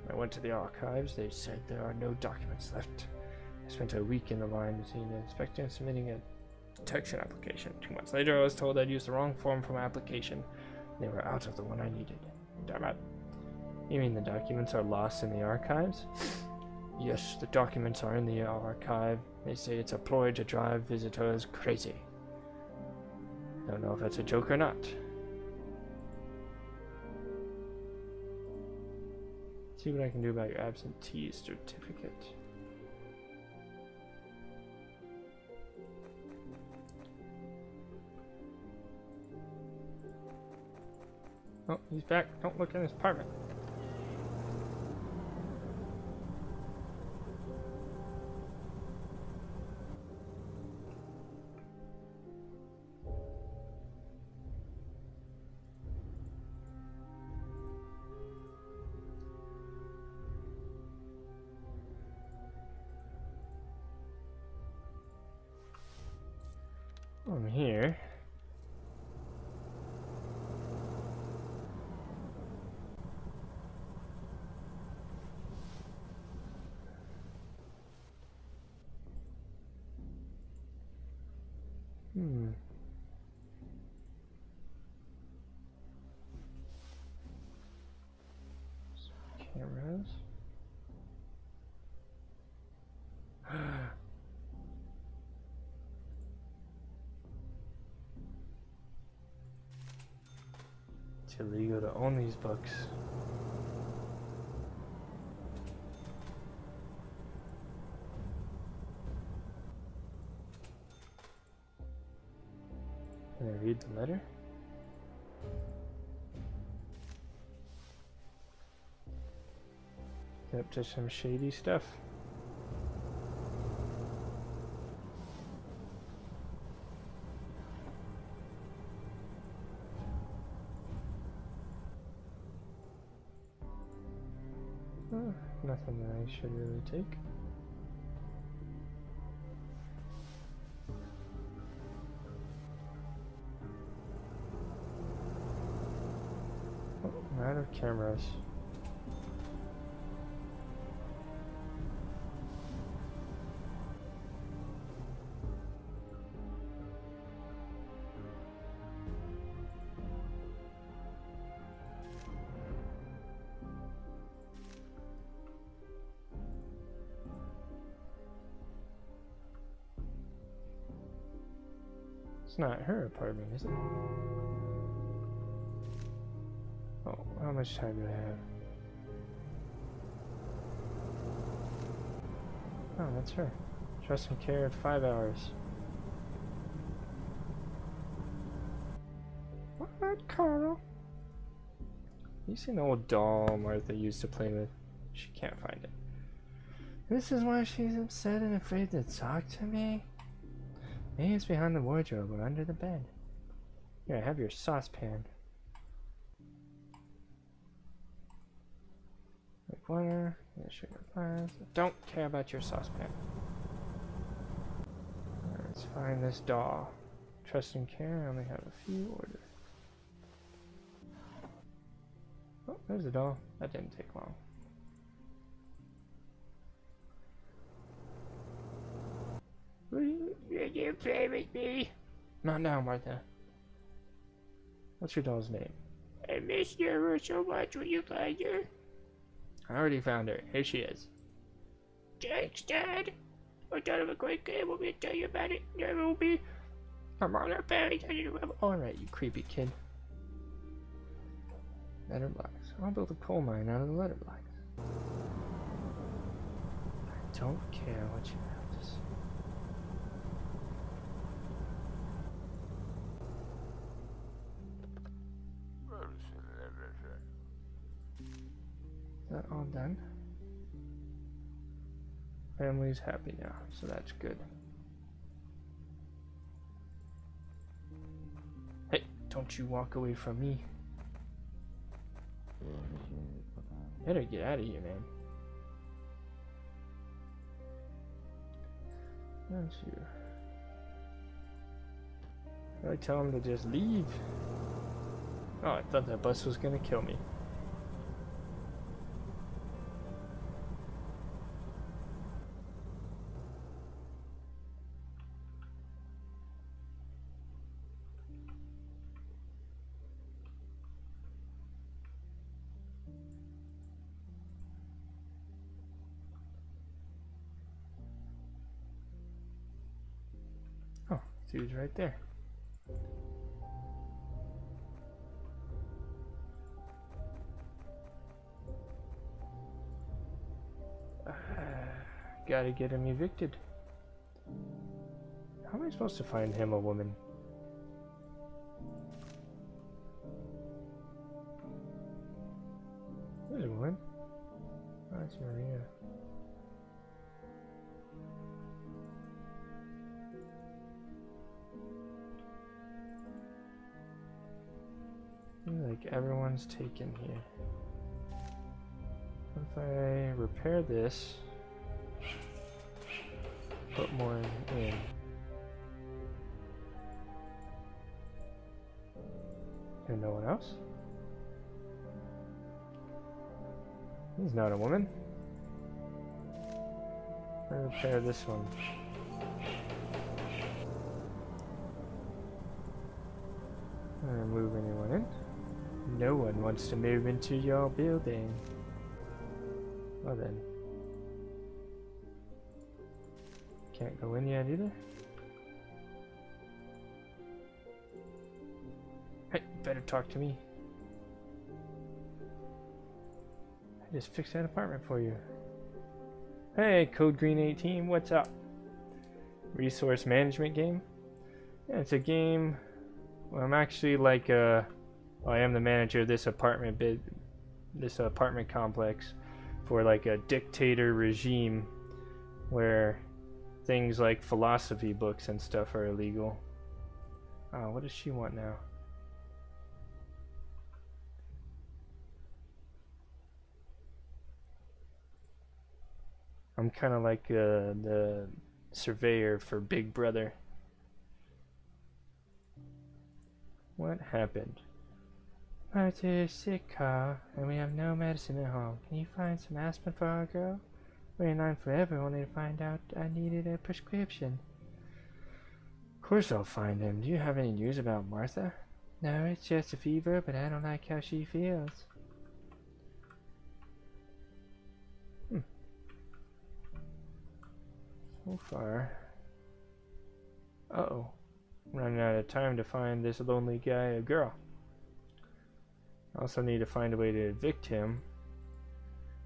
When I went to the archives, they said there are no documents left. I spent a week in the line to see the inspector and submitting a detection application. 2 months later, I was told I'd used the wrong form for my application. They were out of the one I needed. Damn it. You mean the documents are lost in the archives? Yes, the documents are in the archive. They say it's a ploy to drive visitors crazy. Don't know if that's a joke or not. Let's see what I can do about your absentee certificate. Oh, he's back. Don't look in his apartment. I'm here. Cameras. It's illegal to own these books. Can I read the letter? Up to some shady stuff. Oh, nothing that I should really take. I'm out of cameras. It's not her apartment, is it? Oh, how much time do I have? Oh, that's her. Trust and care at 5 hours. What, Carl? You seen the old doll Martha used to play with? She can't find it. This is why she's upset and afraid to talk to me? Maybe it's behind the wardrobe or under the bed. Here, I have your saucepan. Like water, sugar glass. Don't care about your saucepan. Let's find this doll. Trust and care, I only have a few orders. Oh, there's the doll. That didn't take long. Will you play with me? Not now, Martha. What's your doll's name? I miss her so much. Will you find her? I already found her. Here she is. Thanks, Dad. I thought of a great game. Want me to tell you about it? There will be. I'm on our family. Alright, you creepy kid. Letter blocks. I'll build a coal mine out of the letter blocks. I don't care what you have to say. Is that all done? Family's happy now, so that's good. Hey, don't you walk away from me. Better get out of here, man. Don't you? I tell him to just leave. Oh, I thought that bus was gonna kill me. Oh, dude's right there. Gotta get him evicted. How am I supposed to find him a woman? There's a woman. Oh, that's Maria. Like everyone's taken here. If I repair this, put more in. And no one else? He's not a woman. Repair this one. Move anyone in? No one wants to move into your building. Well then. Can't go in yet either. Hey, you better talk to me. I just fixed that apartment for you. Hey, Code Green 18, what's up? Resource management game? Yeah, it's a game. Well, I'm actually like I am the manager of this apartment complex for like a dictator regime where things like philosophy books and stuff are illegal. Oh, what does she want now? I'm kind of like the surveyor for Big Brother. What happened? Martha is sick, Carl, and we have no medicine at home. Can you find some aspirin for our girl? Waiting in line forever only to find out I needed a prescription. Of course I'll find him. Do you have any news about Martha? No, it's just a fever, but I don't like how she feels. So far. Uh-oh. Running out of time to find this lonely guy a girl. I also need to find a way to evict him.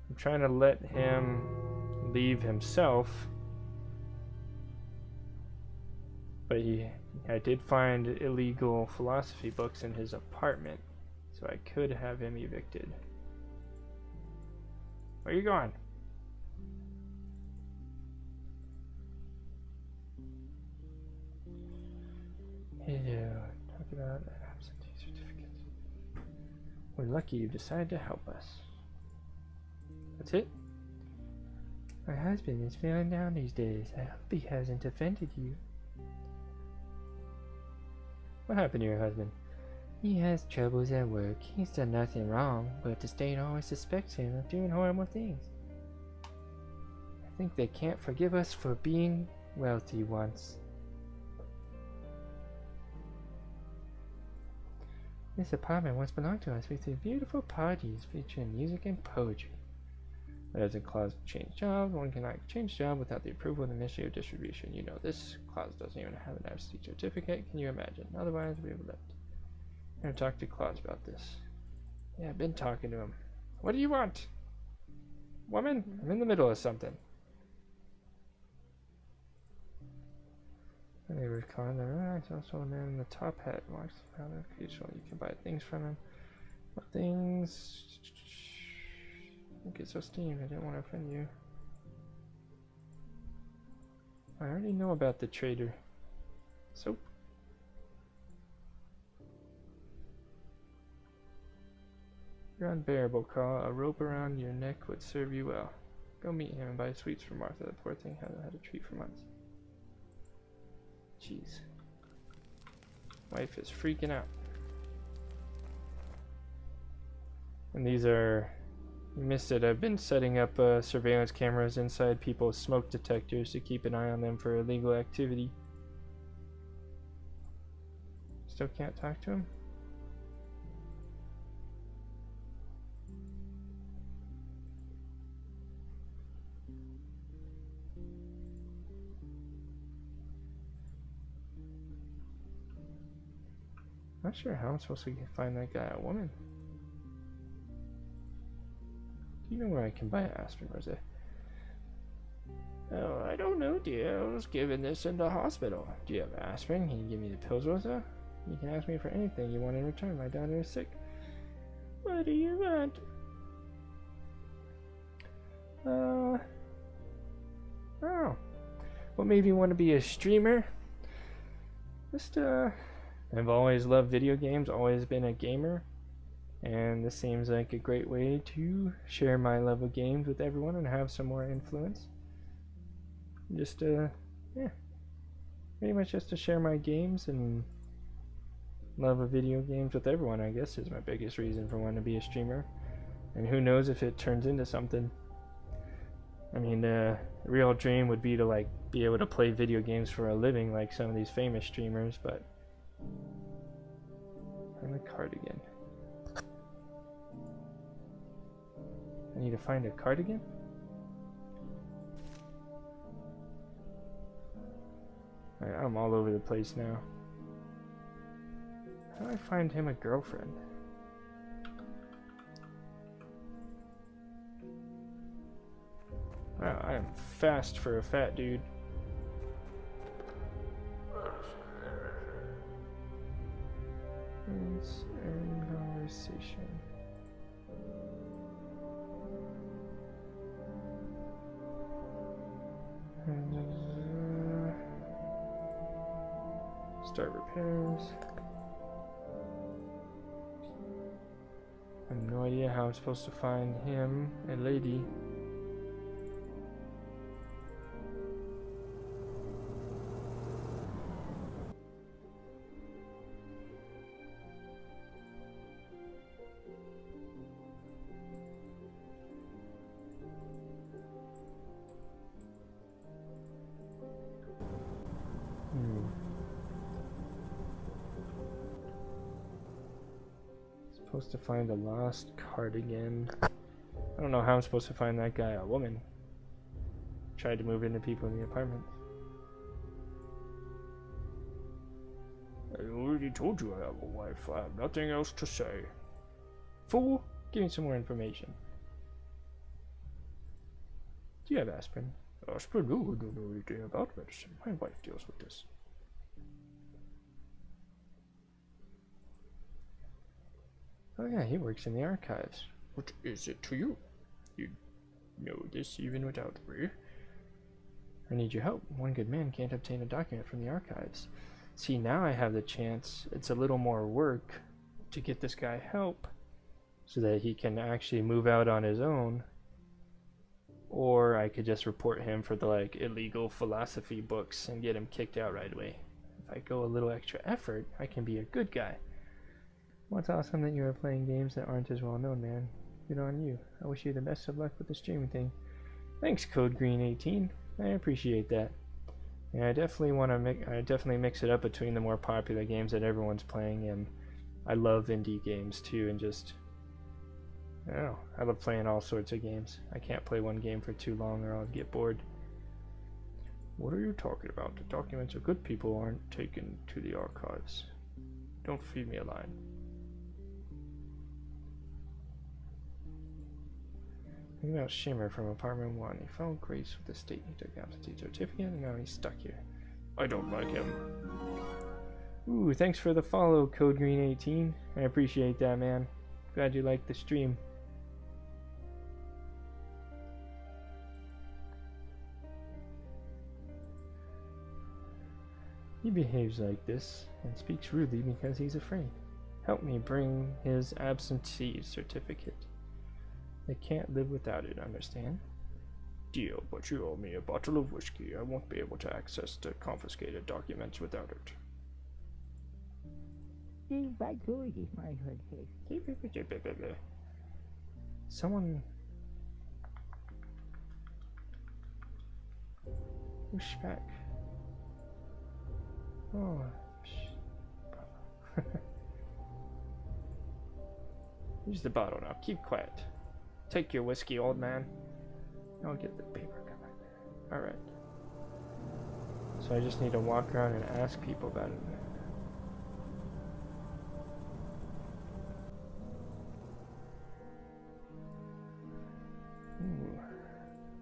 I'm trying to let him leave himself. But I did find illegal philosophy books in his apartment. So I could have him evicted. Where are you going? Hello. Talk about absentee certificates. We're lucky you decided to help us. That's it? My husband is feeling down these days. I hope he hasn't offended you. What happened to your husband? He has troubles at work. He's done nothing wrong, but the state always suspects him of doing horrible things. I think they can't forgive us for being wealthy once. This apartment once belonged to us. We threw beautiful parties featuring music and poetry. That doesn't clause change job. One cannot change job without the approval of the Ministry of Distribution. You know, this clause doesn't even have an absentee certificate. Can you imagine? Otherwise, we have left. I'm going to talk to Claus about this. Yeah, I've been talking to him. What do you want? Woman? I'm in the middle of something. They were calling the relax. Also, a man in the top hat walks around the future. You can buy things from him. What things? Don't get so steamed. I didn't want to offend you. I already know about the trader. Soap. You're unbearable, Carl. A rope around your neck would serve you well. Go meet him and buy sweets for Martha. The poor thing hasn't had a treat for months. Jeez. Wife is freaking out. And these are... You missed it. I've been setting up surveillance cameras inside people's smoke detectors to keep an eye on them for illegal activity. Still can't talk to him? Not sure how I'm supposed to find that guy a woman. Do you know where I can buy aspirin, Rosa? Oh, I don't know, dear. I was given this in the hospital. Do you have aspirin? Can you give me the pills, Rosa? You can ask me for anything you want in return. My daughter is sick. What do you want? Oh. Well, maybe you want to be a streamer? I've always loved video games, always been a gamer, and this seems like a great way to share my love of games with everyone and have some more influence. Just, yeah, pretty much just to share my games and love of video games with everyone, I guess, is my biggest reason for wanting to be a streamer. And who knows if it turns into something. I mean, the real dream would be to, like, be able to play video games for a living like some of these famous streamers, but... Find the cardigan. I need to find a cardigan? Alright, I'm all over the place now. How do I find him a girlfriend? Wow, I am fast for a fat dude. Let's end conversation. And, start repairs. I have no idea how I'm supposed to find him, a lady. Supposed to find a lost cardigan. I don't know how I'm supposed to find that guy a woman. Tried to move into people in the apartment. I already told you I have a wife. I have nothing else to say. Fool! Give me some more information. Do you have aspirin? Aspirin? No, I don't know anything about medicine. My wife deals with this. Oh yeah, he works in the archives. What is it to you? You know this even without me? I need your help. One good man can't obtain a document from the archives. See, now I have the chance. It's a little more work to get this guy help so that he can actually move out on his own. Or I could just report him for the like illegal philosophy books and get him kicked out right away. If I go a little extra effort, I can be a good guy. Well, it's awesome that you are playing games that aren't as well known, man. Good on you. I wish you the best of luck with the streaming thing. Thanks, Code Green 18. I appreciate that. Yeah, I definitely want to mix it up between the more popular games that everyone's playing, and I love indie games too, and just I don't know, I love playing all sorts of games. I can't play one game for too long or I'll get bored. What are you talking about? The documents of good people aren't taken to the archives. Don't feed me a line. Think about Shimmer from apartment 1. He found Grace with the state. He took absentee certificate and now he's stuck here. I don't like him. Ooh, thanks for the follow, Code Green 18. I appreciate that, man. Glad you liked the stream. He behaves like this and speaks rudely because he's afraid. Help me bring his absentee certificate. They can't live without it, understand? Deal, but you owe me a bottle of whiskey. I won't be able to access the confiscated documents without it. Someone... Who's back? Oh, use the bottle now. Keep quiet. Take your whiskey, old man. I'll get the paper. Alright. So I just need to walk around and ask people about it. Ooh.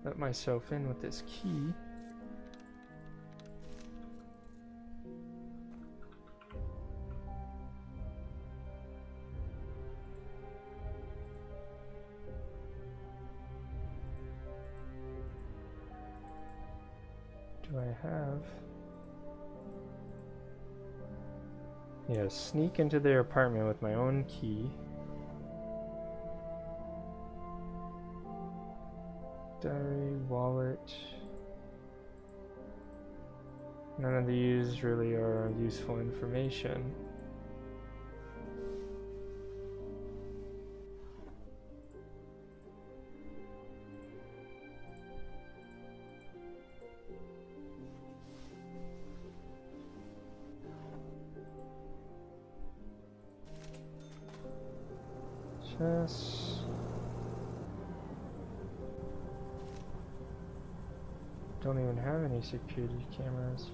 Let myself in with this key. Do I have? Yeah, sneak into their apartment with my own key. Diary, wallet. None of these really are useful information. Don't even have any security cameras.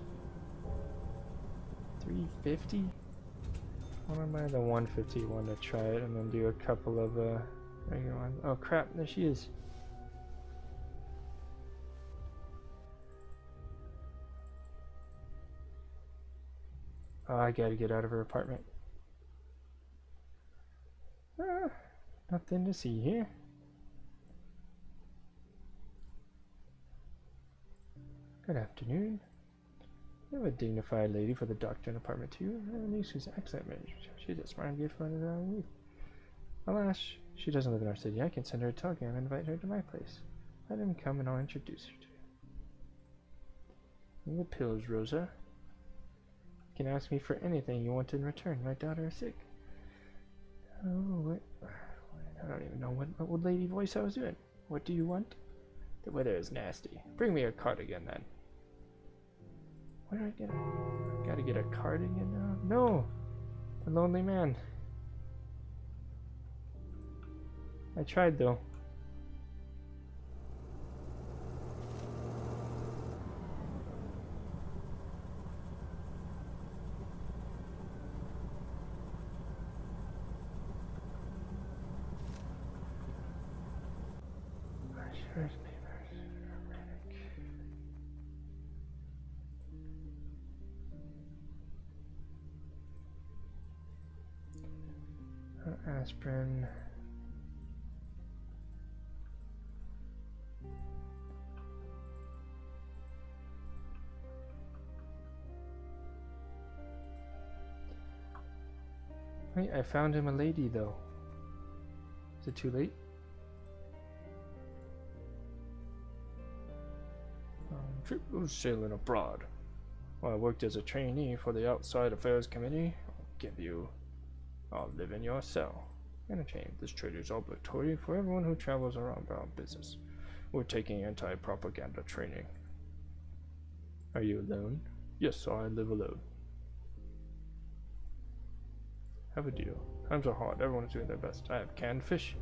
350? I want to buy the 151 to try it and then do a couple of regular ones. Oh crap, there she is. Oh, I gotta get out of her apartment. Nothing to see here. Good afternoon. You have a dignified lady for the doctor in apartment 2. I have a niece who's excellent manager. She's a smart and beautiful and around youth. Alas, she doesn't live in our city. I can send her a telegram and invite her to my place. Let him come and I'll introduce her to you. And the pills, Rosa. You can ask me for anything you want in return. My daughter is sick. Oh, what? I don't even know what old lady voice I was doing. What do you want? The weather is nasty. Bring me a cardigan then. Where do I get it? I gotta get a cardigan now. No! The lonely man. I tried though. Aspirin. Wait, I found him a lady though. Is it too late? Trip was sailing abroad. While I worked as a trainee for the Outside Affairs Committee, I'll live in your cell. Interchange. This trade is obligatory for everyone who travels around our business. We're taking anti-propaganda training. Are you alone? Yes, I live alone. Have a deal. Times are hard. Everyone's doing their best. I have canned fish.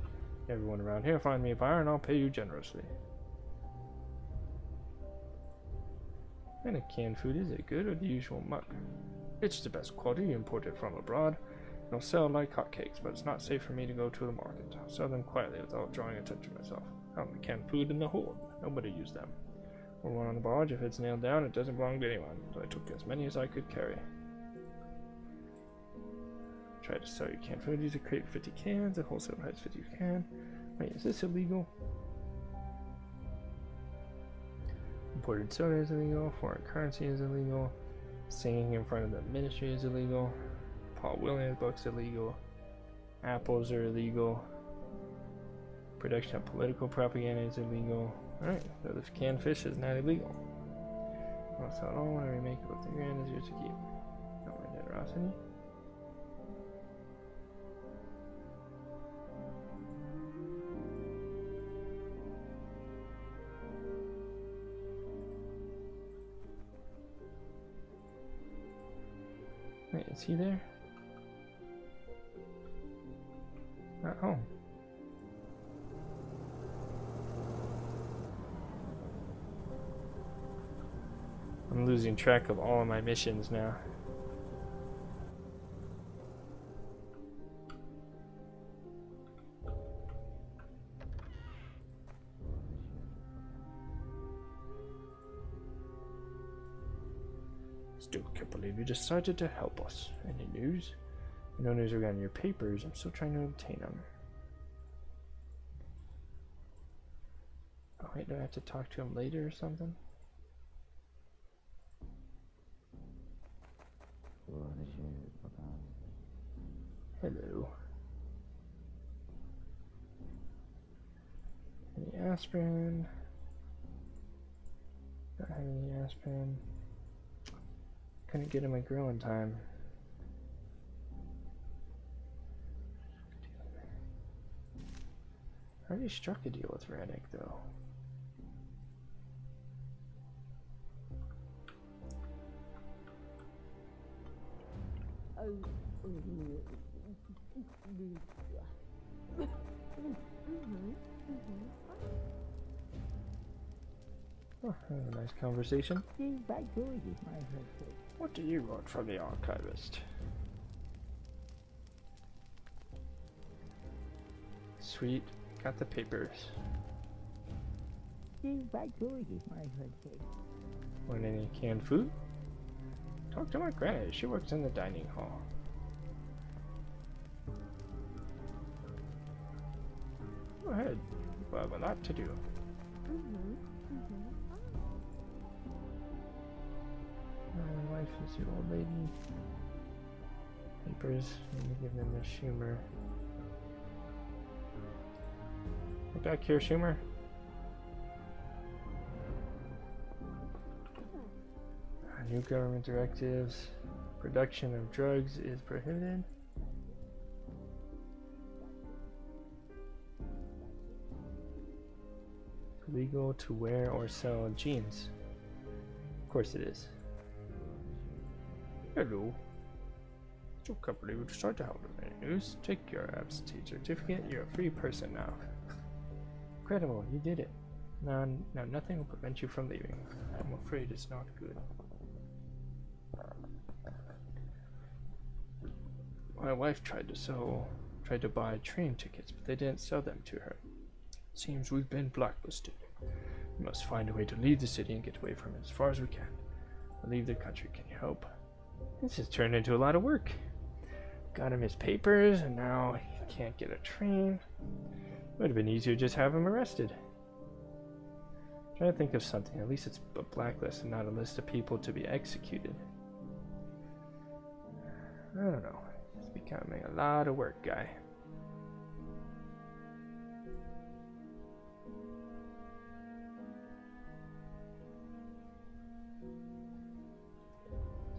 Everyone around here find me a buyer and I'll pay you generously. What kind of canned food is it? Good or the usual muck? It's the best quality imported from abroad. It'll sell like hotcakes, but it's not safe for me to go to the market. I'll sell them quietly without drawing attention to myself. Found the canned food in the hold. Nobody used them. Or one on the barge. If it's nailed down, it doesn't belong to anyone. So I took as many as I could carry. Try to sell your canned food. Use a crate 50 cans. A wholesale price 50 a can. Wait, is this illegal? Imported soda is illegal. Foreign currency is illegal. Singing in front of the ministry is illegal. Paul Williams books illegal. Apples are illegal. Production of political propaganda is illegal. Alright, so this canned fish is not illegal. I'll sell it all when I remake it with the grand is yours to keep. Not my generosity. Wait, is he there? Not home. I'm losing track of all of my missions now. Still can't believe you decided to help us. Any news? No news regarding your papers. I'm still trying to obtain them. Oh wait, do I have to talk to him later or something? Hello. Any aspirin? Don't have any aspirin. Couldn't get him a grill in time. I already struck a deal with Radek though. Oh, that was a nice conversation. What do you want from the archivist? Sweet, got the papers. Want any canned food? Talk to my granny, she works in the dining hall. Go ahead, we have a lot to do. My wife is your old lady. Papers, let me give them a Schumer. Get back here, Schumer. New government directives. Production of drugs is prohibited. Illegal to wear or sell jeans. Of course it is. Hello. So company would start to help the news. Take your absentee certificate. You're a free person now. Incredible, you did it. Now nothing will prevent you from leaving. I'm afraid it's not good. My wife tried to buy train tickets, but they didn't sell them to her. Seems we've been blacklisted. We must find a way to leave the city and get away from it as far as we can. Or leave the country. Can you help? This has turned into a lot of work. Got him his papers, and now he can't get a train. Would have been easier to just have him arrested. Trying to think of something. At least it's a blacklist and not a list of people to be executed. I don't know. It's becoming a lot of work, guy.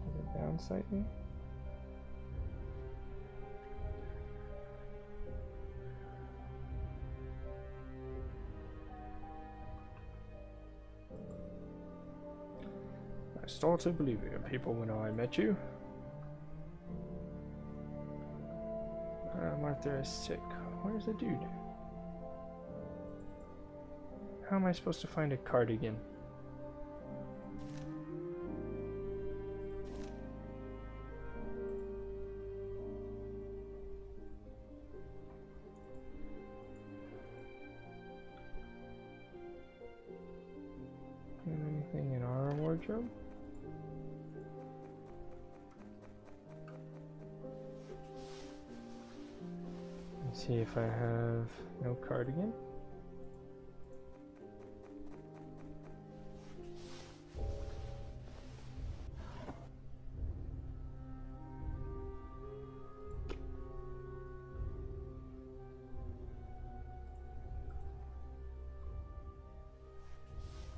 Is it down slightly? I started believing in people when I met you. Martha is sick. Where's the dude? How am I supposed to find a cardigan? Anything in our wardrobe? Let's see if I have no cardigan.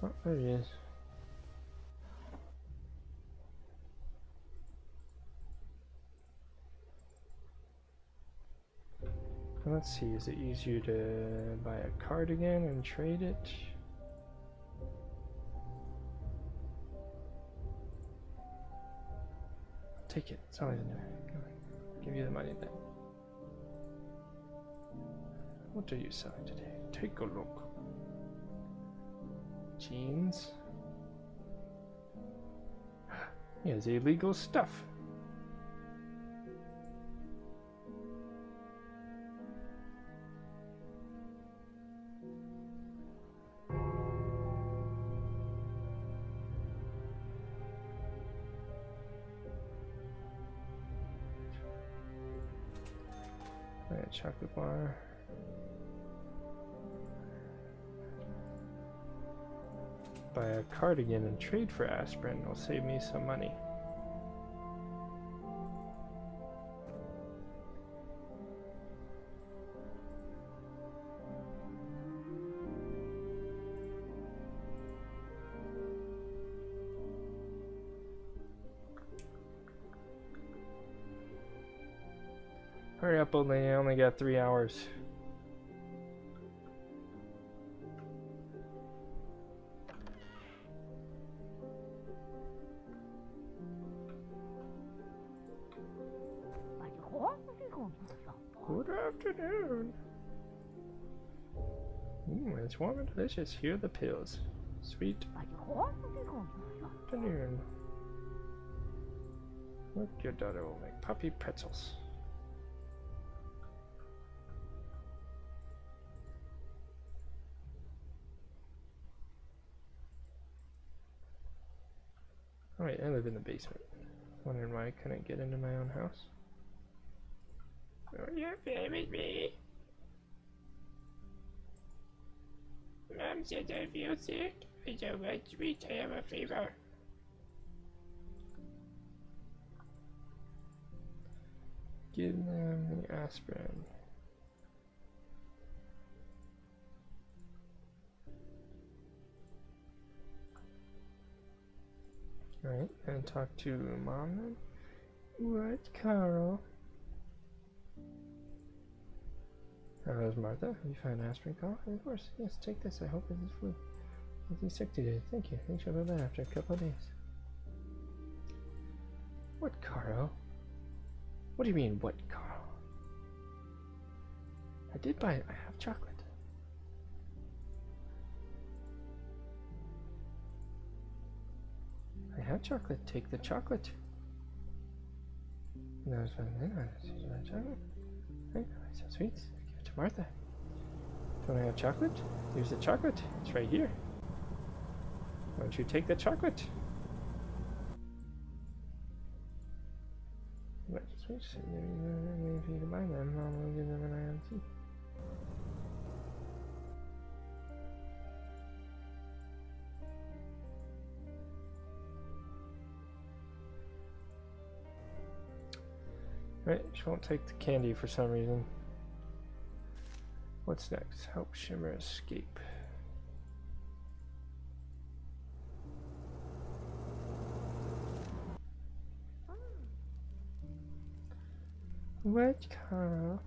Oh, there he is. Let's see, is it easier to buy a cardigan and trade it? Take it, it's always gonna give you the money then. What are you selling today? Take a look. Jeans. He has illegal stuff. Alright, chocolate bar. Buy a cardigan and trade for aspirin will save me some money. Hurry up, old lady, I only got 3 hours. Good afternoon. It's warm and delicious. Here are the pills. Sweet afternoon. Look, your daughter will make puppy pretzels. Alright, I live in the basement. Wondering why I couldn't get into my own house. Oh, you're playing with me. Mom says I feel sick. I don't want sweet. I have a fever. Give them the aspirin. Alright, and talk to Mom then. What, Carl? How's Martha? Have you found aspirin, Carl? Of course, yes, take this. I hope it is flu. Nothing sick today. Thank you. Thanks for that after a couple of days. What, Carl? What do you mean, what, Carl? I did buy it. I have chocolate. I have chocolate. Take the chocolate. No, it's fine. Chocolate. Right? So sweet. Give it to Martha. Don't I have chocolate? Here's the chocolate. It's right here. Why don't you take the chocolate? What? Sweet. For you to buy them. I'll give them an IMT. Right, she won't take the candy for some reason. What's next? Help Shimmer escape. What, Carl?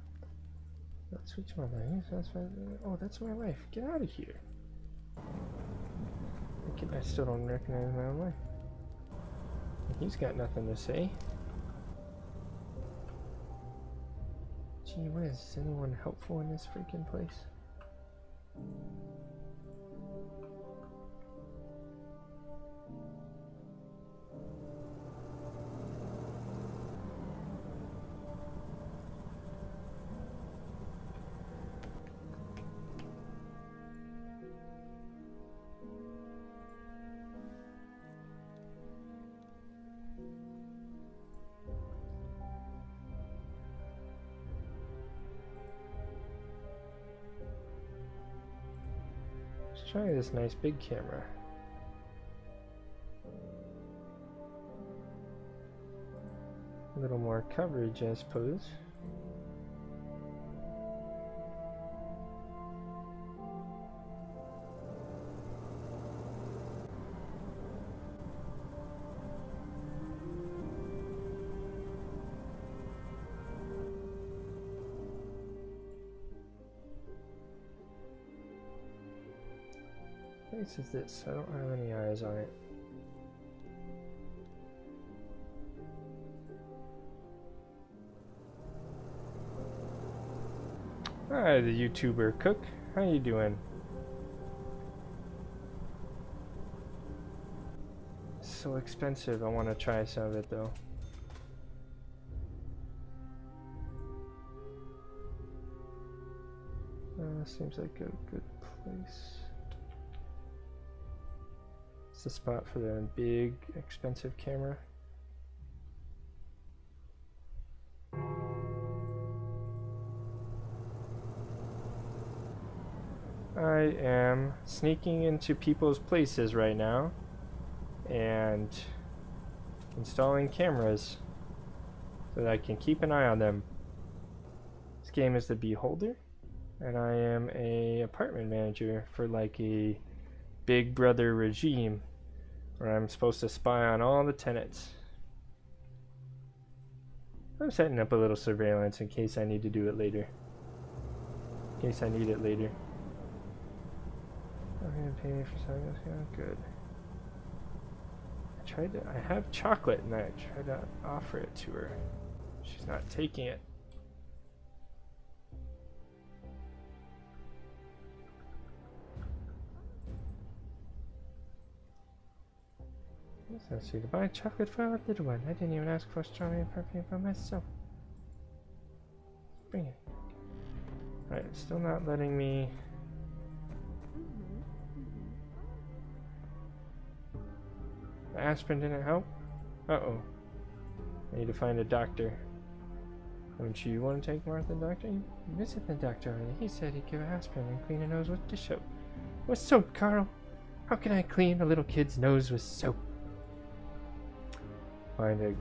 That's switch my life. Oh, that's my wife. Get out of here. I still don't recognize my own wife. He's got nothing to say. Gee whiz, is anyone helpful in this freaking place? Let's try this nice big camera. A little more coverage, I suppose. What place is this? I don't have any eyes on it. Hi, the YouTuber Cook. How you doing? It's so expensive. I want to try some of it though. Seems like a good place. It's the spot for the big, expensive camera. I am sneaking into people's places right now and installing cameras so that I can keep an eye on them. This game is The Beholder, and I am a apartment manager for like a Big Brother regime where I'm supposed to spy on all the tenants. I'm setting up a little surveillance in case I need to do it later. In case I need it later. I'm gonna pay me for something. Good. I have chocolate and I tried to offer it to her. She's not taking it. Let's see, to buy chocolate for our little one. I didn't even ask for strawberry perfume for myself. Bring it. Alright, it's still not letting me. The aspirin didn't help? Uh-oh. I need to find a doctor. Don't you want to take Martha, doctor? You visit the doctor already. He said he'd give aspirin and clean a nose with dish soap. With soap, Carl? How can I clean a little kid's nose with soap? Find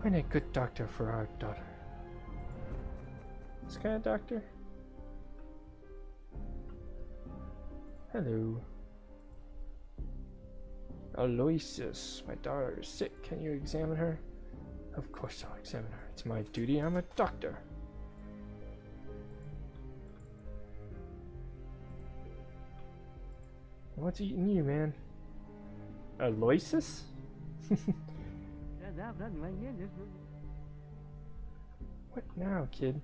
a good doctor for our daughter. This kind of doctor? Hello. Aloysius, my daughter is sick. Can you examine her? Of course I'll examine her. It's my duty. I'm a doctor. What's eating you, man? Aloysius? What now, kid?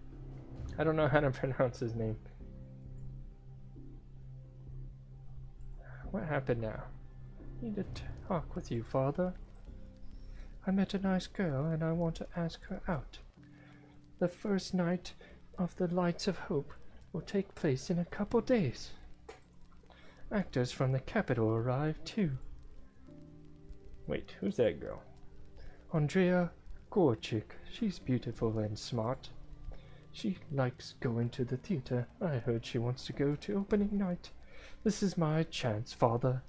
I don't know how to pronounce his name. What happened now? I need to talk with you, father. I met a nice girl and I want to ask her out. The first night of the Lights of Hope will take place in a couple days. Actors from the capital arrive too. Wait, who's that girl? Andrea Gorchik. She's beautiful and smart. She likes going to the theater. I heard she wants to go to opening night. This is my chance, father.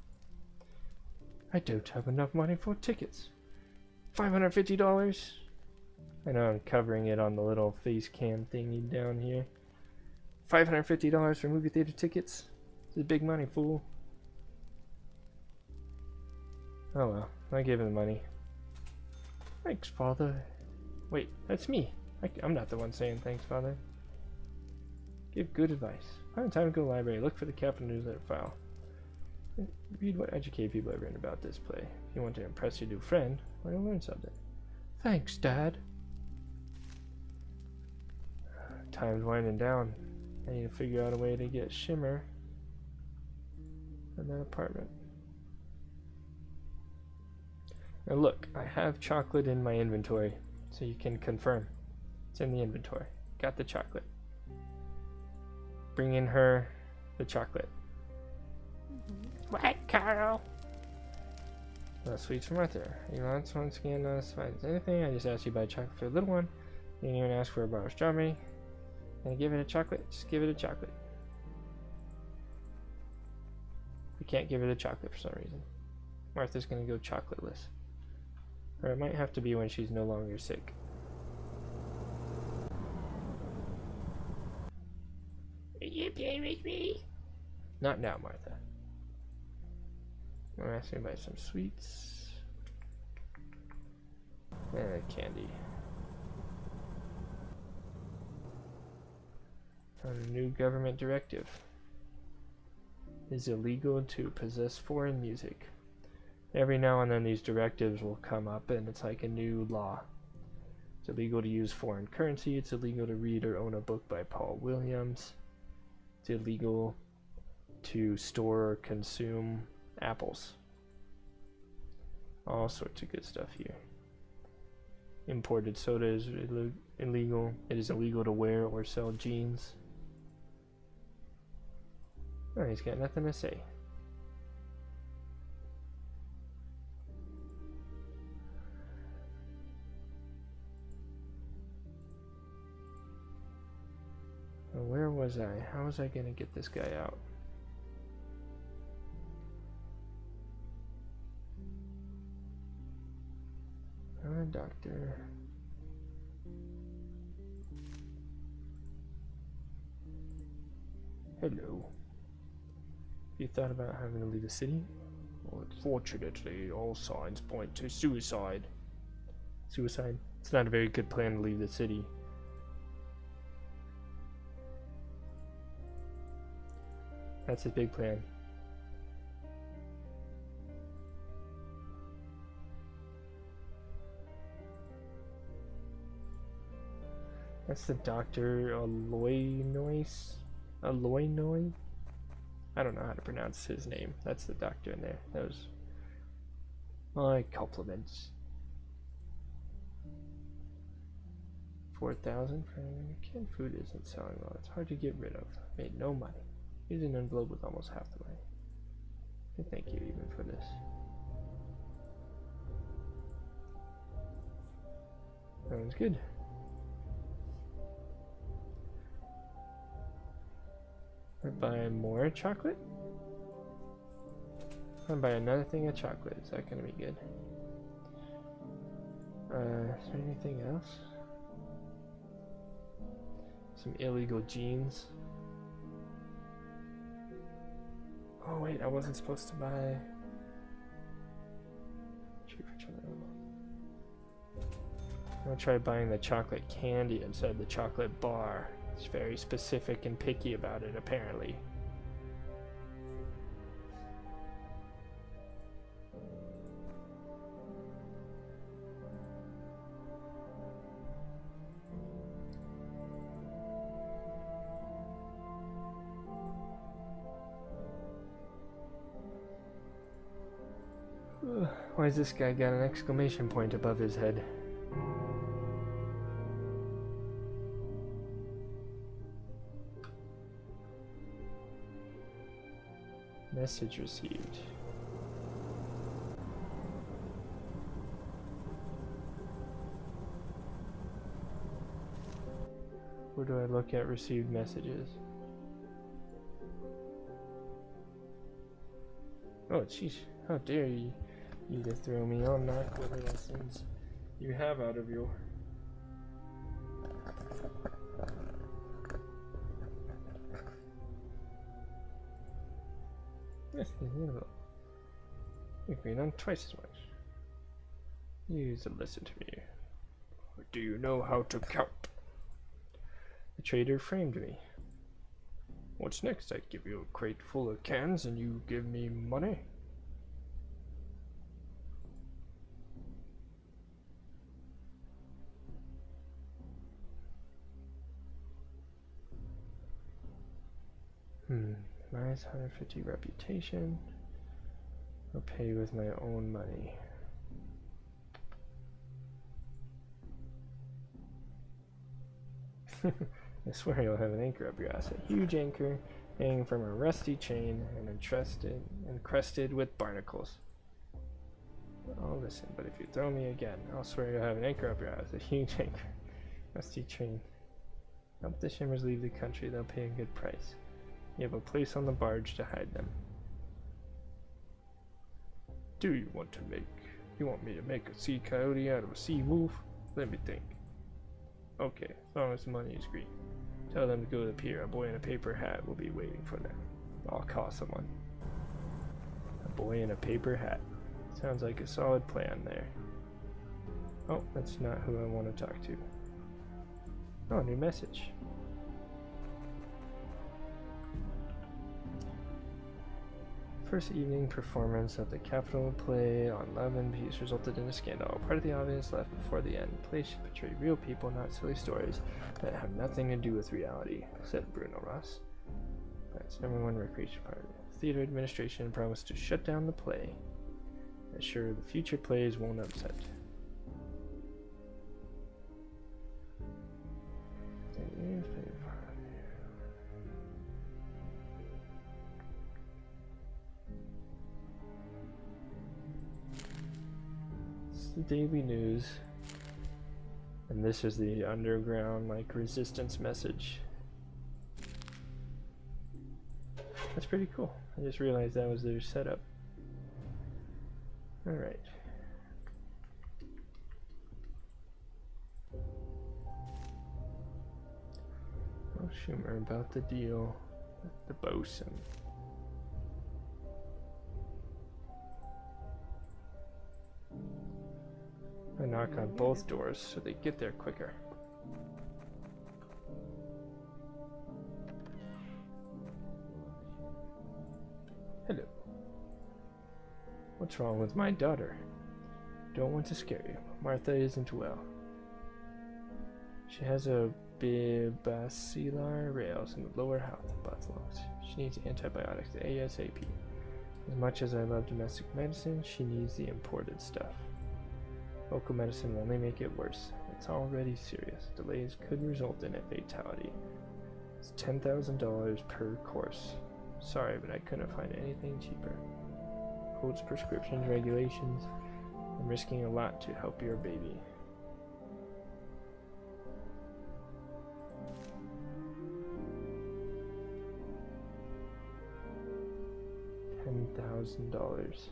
I don't have enough money for tickets. $550? I know I'm covering it on the little face cam thingy down here. $550 for movie theater tickets? This is big money, fool. Oh well, I gave him the money. Thanks, father. Wait, that's me. I'm not the one saying thanks, father. Give good advice. Find time to go to the library. Look for the Capital Newsletter file. Read what educated people have written about this play. If you want to impress your new friend, or you'll learn something. Thanks, Dad. Time's winding down. I need to figure out a way to get Shimmer in that apartment. Now look, I have chocolate in my inventory, so you can confirm. It's in the inventory. Got the chocolate. Bring in her the chocolate. What, Carl? Sweets from Arthur. You want once again if finds anything? I just asked you to buy chocolate for the little one. You didn't even ask for a bar of strawberry. And give it a chocolate? Just give it a chocolate. We can't give it a chocolate for some reason. Martha's gonna go chocolateless. Or it might have to be when she's no longer sick. Will you play with me? Not now, Martha. I'm asking to buy some sweets. And candy. A new government directive. It's illegal to possess foreign music. Every now and then these directives will come up and it's like a new law. It's illegal to use foreign currency. It's illegal to read or own a book by Paul Williams. It's illegal to store or consume apples. All sorts of good stuff here. Imported soda is illegal. It is illegal to wear or sell jeans. Oh, he's got nothing to say. Well, where was I? How was I going to get this guy out? Doctor. Hello. You thought about having to leave the city? Well, unfortunately, all signs point to suicide. Suicide? It's not a very good plan to leave the city. That's his big plan. That's the Dr. Aloynois? Aloynoi? I don't know how to pronounce his name. That's the doctor in there. That was my compliments. 4,000 for canned food isn't selling well. It's hard to get rid of. Made no money. Here's an envelope with almost half the money. And thank you even for this. Sounds good. I buy more chocolate? I buy another thing of chocolate. Is that gonna be good? Is there anything else? Some illegal jeans. Oh wait, I wasn't supposed to buy. I'll try buying the chocolate candy instead of the chocolate bar. It's very specific and picky about it, apparently. Why's this guy got an exclamation point above his head? Message received. Where do I look at received messages? Oh, jeez. How dare you to throw me on knock whatever sins you have out of your... You're green on twice as much. You used to listen to me. Do you know how to count? The trader framed me. What's next? I give you a crate full of cans and you give me money? Minus 150 reputation. I'll pay with my own money. I swear you'll have an anchor up your ass. A huge anchor hanging from a rusty chain and encrusted with barnacles. Oh, listen, but if you throw me again, I'll swear you'll have an anchor up your ass. A huge anchor. Rusty chain. Help the Shimmers leave the country. They'll pay a good price. You have a place on the barge to hide them. Do you want me to make a sea coyote out of a sea wolf? Let me think. Okay, as long as the money is green. Tell them to go to the pier. A boy in a paper hat will be waiting for them. I'll call someone. A boy in a paper hat. Sounds like a solid plan there. Oh, that's not who I want to talk to. Oh, new message. First evening performance of the Capitol play on Love and Peace resulted in a scandal. Part of the audience left before the end. The play should portray real people, not silly stories that have nothing to do with reality, said Bruno Ross. That's #1 recreation part. The theater administration promised to shut down the play. Assure the future plays won't upset. The Daily News, and this is the underground like resistance message. That's pretty cool. I just realized that was their setup. All right. Oh, Schumer about the deal with the bosun. I knock on both doors so they get there quicker. Hello. What's wrong with my daughter? Don't want to scare you. Martha isn't well. She has a bacillar rails in the lower half of the butt lungs. She needs antibiotics ASAP. As much as I love domestic medicine, she needs the imported stuff. Local medicine will only make it worse. It's already serious. Delays could result in a fatality. It's $10,000 per course. Sorry, but I couldn't find anything cheaper. Codes, prescriptions, regulations. I'm risking a lot to help your baby. $10,000.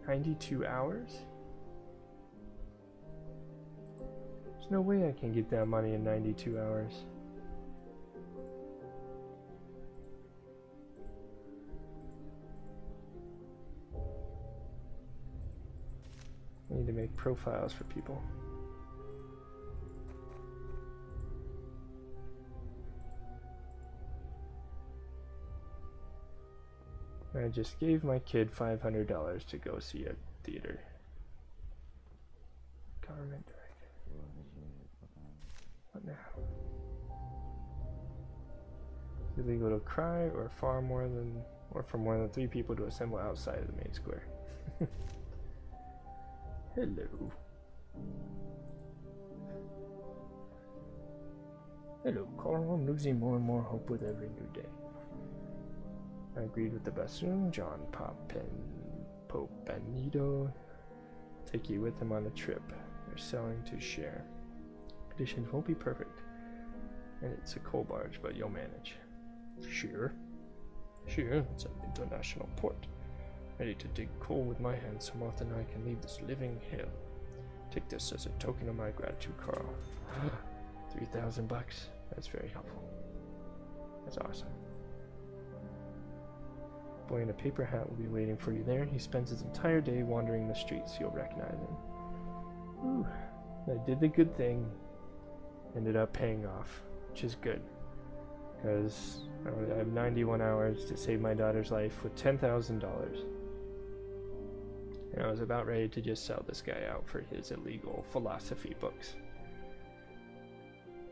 $92 hours? There's no way I can get that money in 92 hours. I need to make profiles for people. I just gave my kid $500 to go see a theater. Government director. What now? Illegal to cry or for more than 3 people to assemble outside of the main square. Hello. Hello, Carl. I'm losing more and more hope with every new day. I agreed with the bassoon, John Popanito. Take you with him on a trip. They're selling to share. Conditions won't be perfect. And it's a coal barge, but you'll manage. Sure. Sure, it's an international port. Ready to dig coal with my hands so Martha and I can leave this living hell. Take this as a token of my gratitude, Carl. 3,000 bucks. That's very helpful. That's awesome. Boy in a paper hat will be waiting for you there. He spends his entire day wandering the streets. You'll recognize him. Ooh, I did the good thing. Ended up paying off, which is good. Because I have 91 hours to save my daughter's life with $10,000. And I was about ready to just sell this guy out for his illegal philosophy books.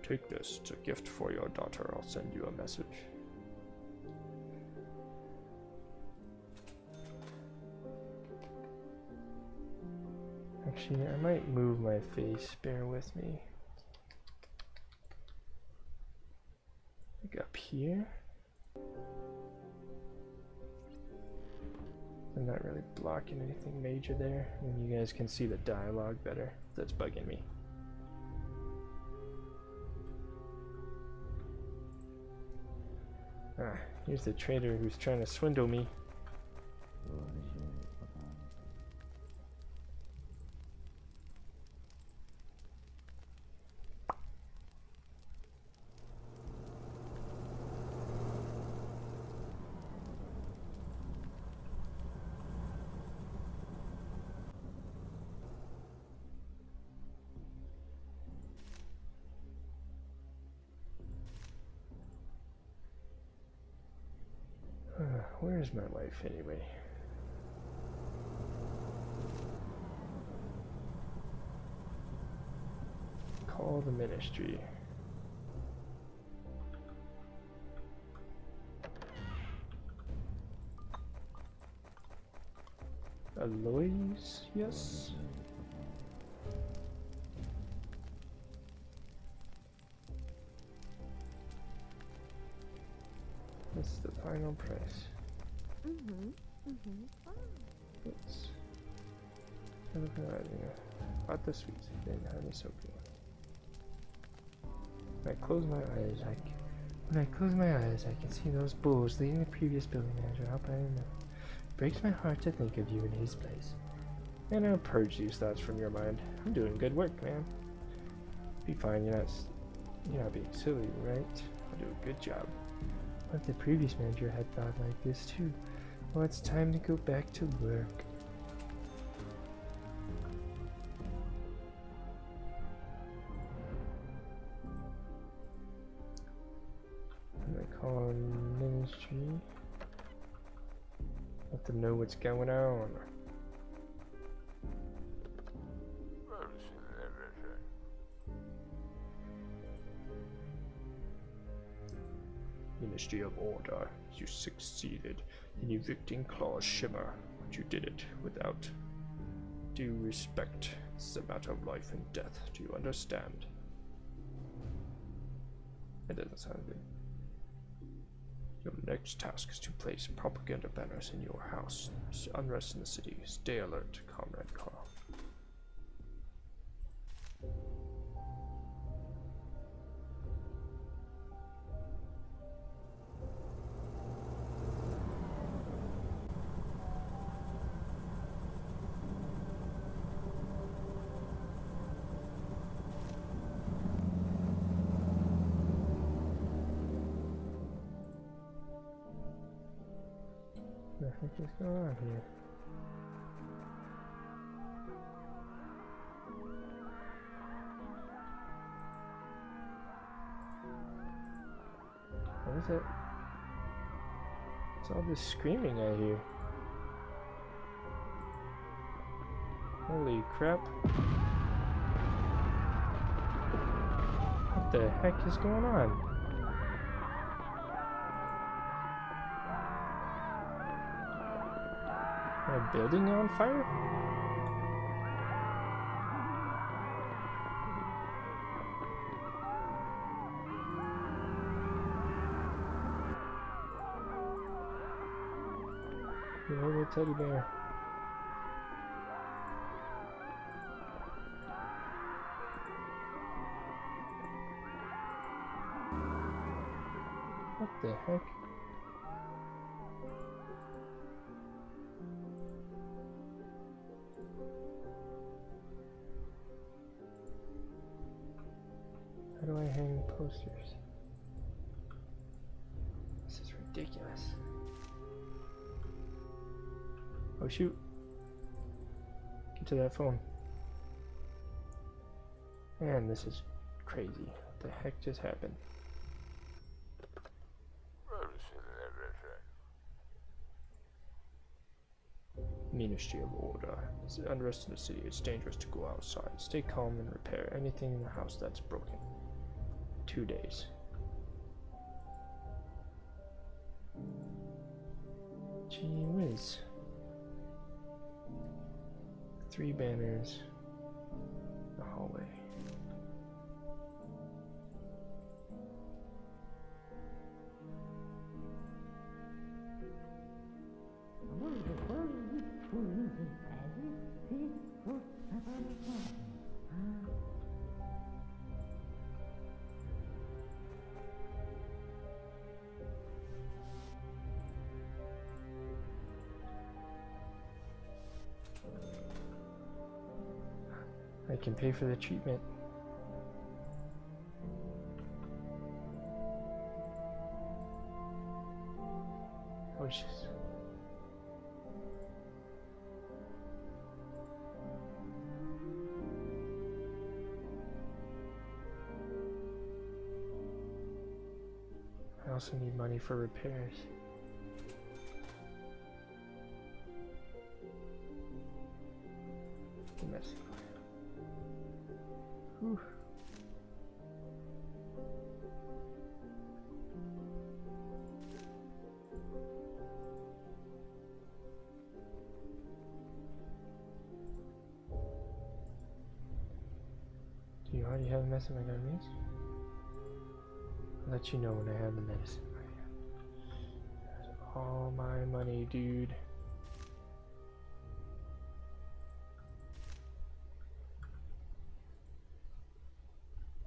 Take this. It's a gift for your daughter. I'll send you a message. Actually, I might move my face. Bear with me. Like up here. I'm not really blocking anything major there, and you guys can see the dialogue better. That's bugging me. Ah, here's the trader who's trying to swindle me. Where's my wife anyway? Call the ministry. Alois, yes. What's the final price? Oops. Bought the sweets again. How is so good? When I close my eyes, I can see those bulls leading the previous building manager out by the mill. Breaks my heart to think of you in his place. And I'll purge these thoughts from your mind. I'm doing good work, man. Be fine. You're not being silly, right? I'll do a good job. But the previous manager had thought like this too. Well, it's time to go back to work. I'm gonna call ministry. Let them know what's going on. Ministry of Order, you succeeded in evicting Claus Shimmer, but you did it without due respect. This is a matter of life and death. Do you understand? That doesn't sound good. Your next task is to place propaganda banners in your house. There's unrest in the city. Stay alert, Comrade Carl. What the heck is going on here? What is it? It's all this screaming I hear. Holy crap. What the heck is going on? A building on fire? Little teddy bear. What the heck? How do I hang posters? This is ridiculous. Oh shoot. Get to that phone. Man, this is crazy. What the heck just happened? Ministry of Order. There's unrest in the city. It's dangerous to go outside. Stay calm and repair anything in the house that's broken. 2 days. Gee whiz. 3 banners. The hallway. I can pay for the treatment. Oh, jeez. I also need money for repairs. Domestic. Whew. Do you already have the medicine I gotta use? I'll let you know when I have the medicine. That's all my money, dude.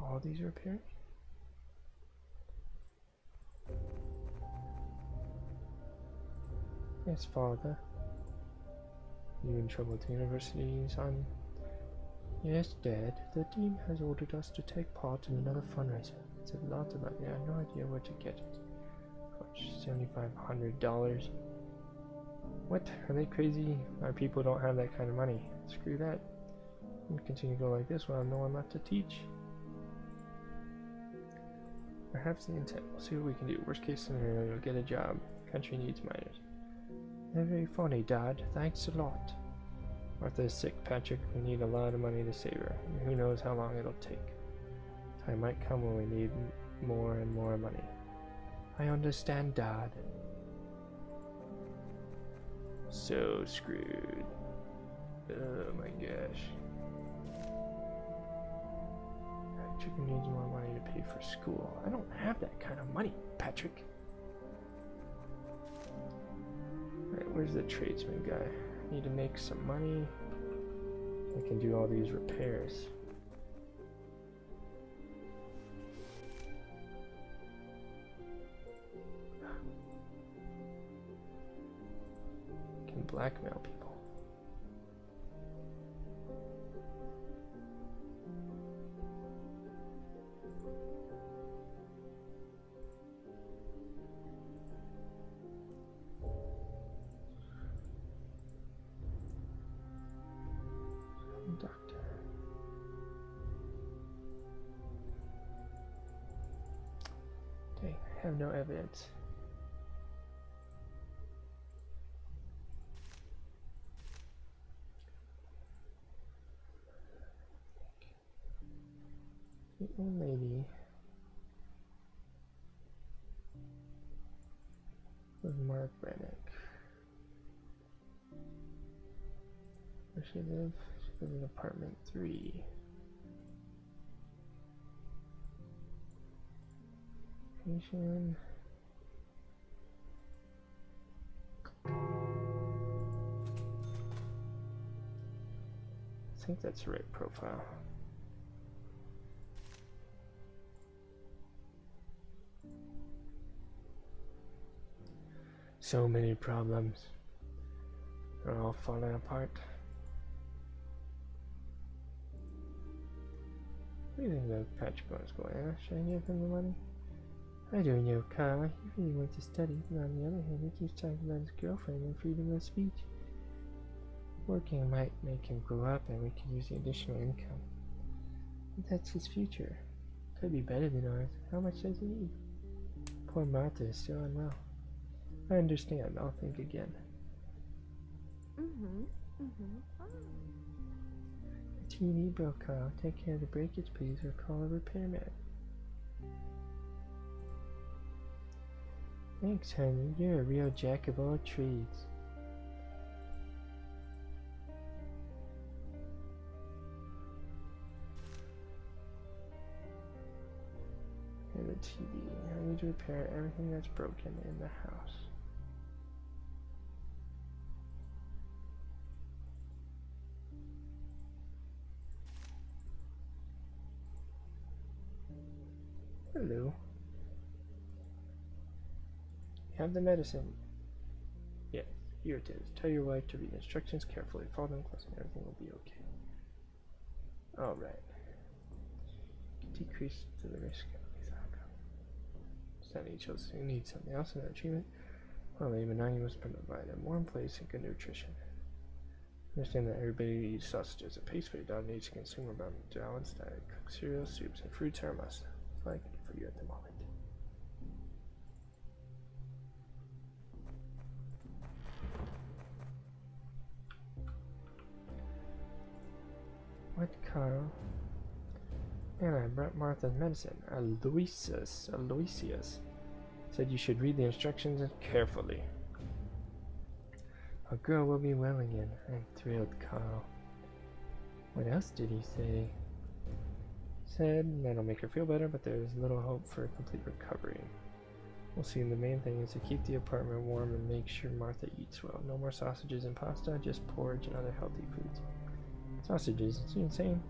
All these repairs? Yes, father. You in trouble with the university, son? Yes, Dad. The dean has ordered us to take part in another fundraiser. It's a lot of money. I have no idea where to get it. $7,500. What? Are they crazy? Our people don't have that kind of money. Screw that. We'll continue to go like this. We'll have no one left to teach. Perhaps the intent. We'll see what we can do. Worst case scenario, you'll get a job. Country needs miners. They're very funny, Dad. Thanks a lot. Martha is sick, Patrick. We need a lot of money to save her. And who knows how long it'll take. Time might come when we need more and more money. I understand, Dad. So screwed. Oh my gosh. Chicken needs more money to pay for school. I don't have that kind of money, Patrick. Alright, where's the tradesman guy? I need to make some money. I can do all these repairs. I can blackmail people. Doctor. Dang, I have no evidence. The old lady was Mark Rennick. Where she live? She lives in apartment 3. Location. I think that's the right profile. So many problems. They're all falling apart. What do you think about Patrick going? Should I give him the money? I don't know, Kyle. He really wants to study, but on the other hand, he keeps talking about his girlfriend and freedom of speech. Working might make him grow up, and we could use the additional income. But that's his future. Could be better than ours. How much does he need? Poor Martha is still unwell. I understand. I'll think again. The TV broke, Kyle. Take care of the breakage, please, or call a repairman. Thanks, honey. You're a real jack of all trades. And the TV. I need to repair everything that's broken in the house. Hello. You have the medicine. Yes, here it is. Tell your wife to read the instructions carefully. Follow them closely and everything will be okay. Alright. Decrease to the risk of study chose who needs something else in that treatment. Well, even now you must provide a warm place and good nutrition. Understand that everybody eats sausages and paste, but your dog needs to consume about balanced diet. Cooked cereal, soups, and fruits are a must. That's all I can do for you at the moment. What, Carl? And I brought Martha's medicine. Aloysius said you should read the instructions carefully. A girl will be well again. I'm thrilled, Carl. What else did he say? Said that'll make her feel better, but there's little hope for a complete recovery. We'll see. The main thing is to keep the apartment warm and make sure Martha eats well. No more sausages and pasta, just porridge and other healthy foods. Sausages? Is he insane?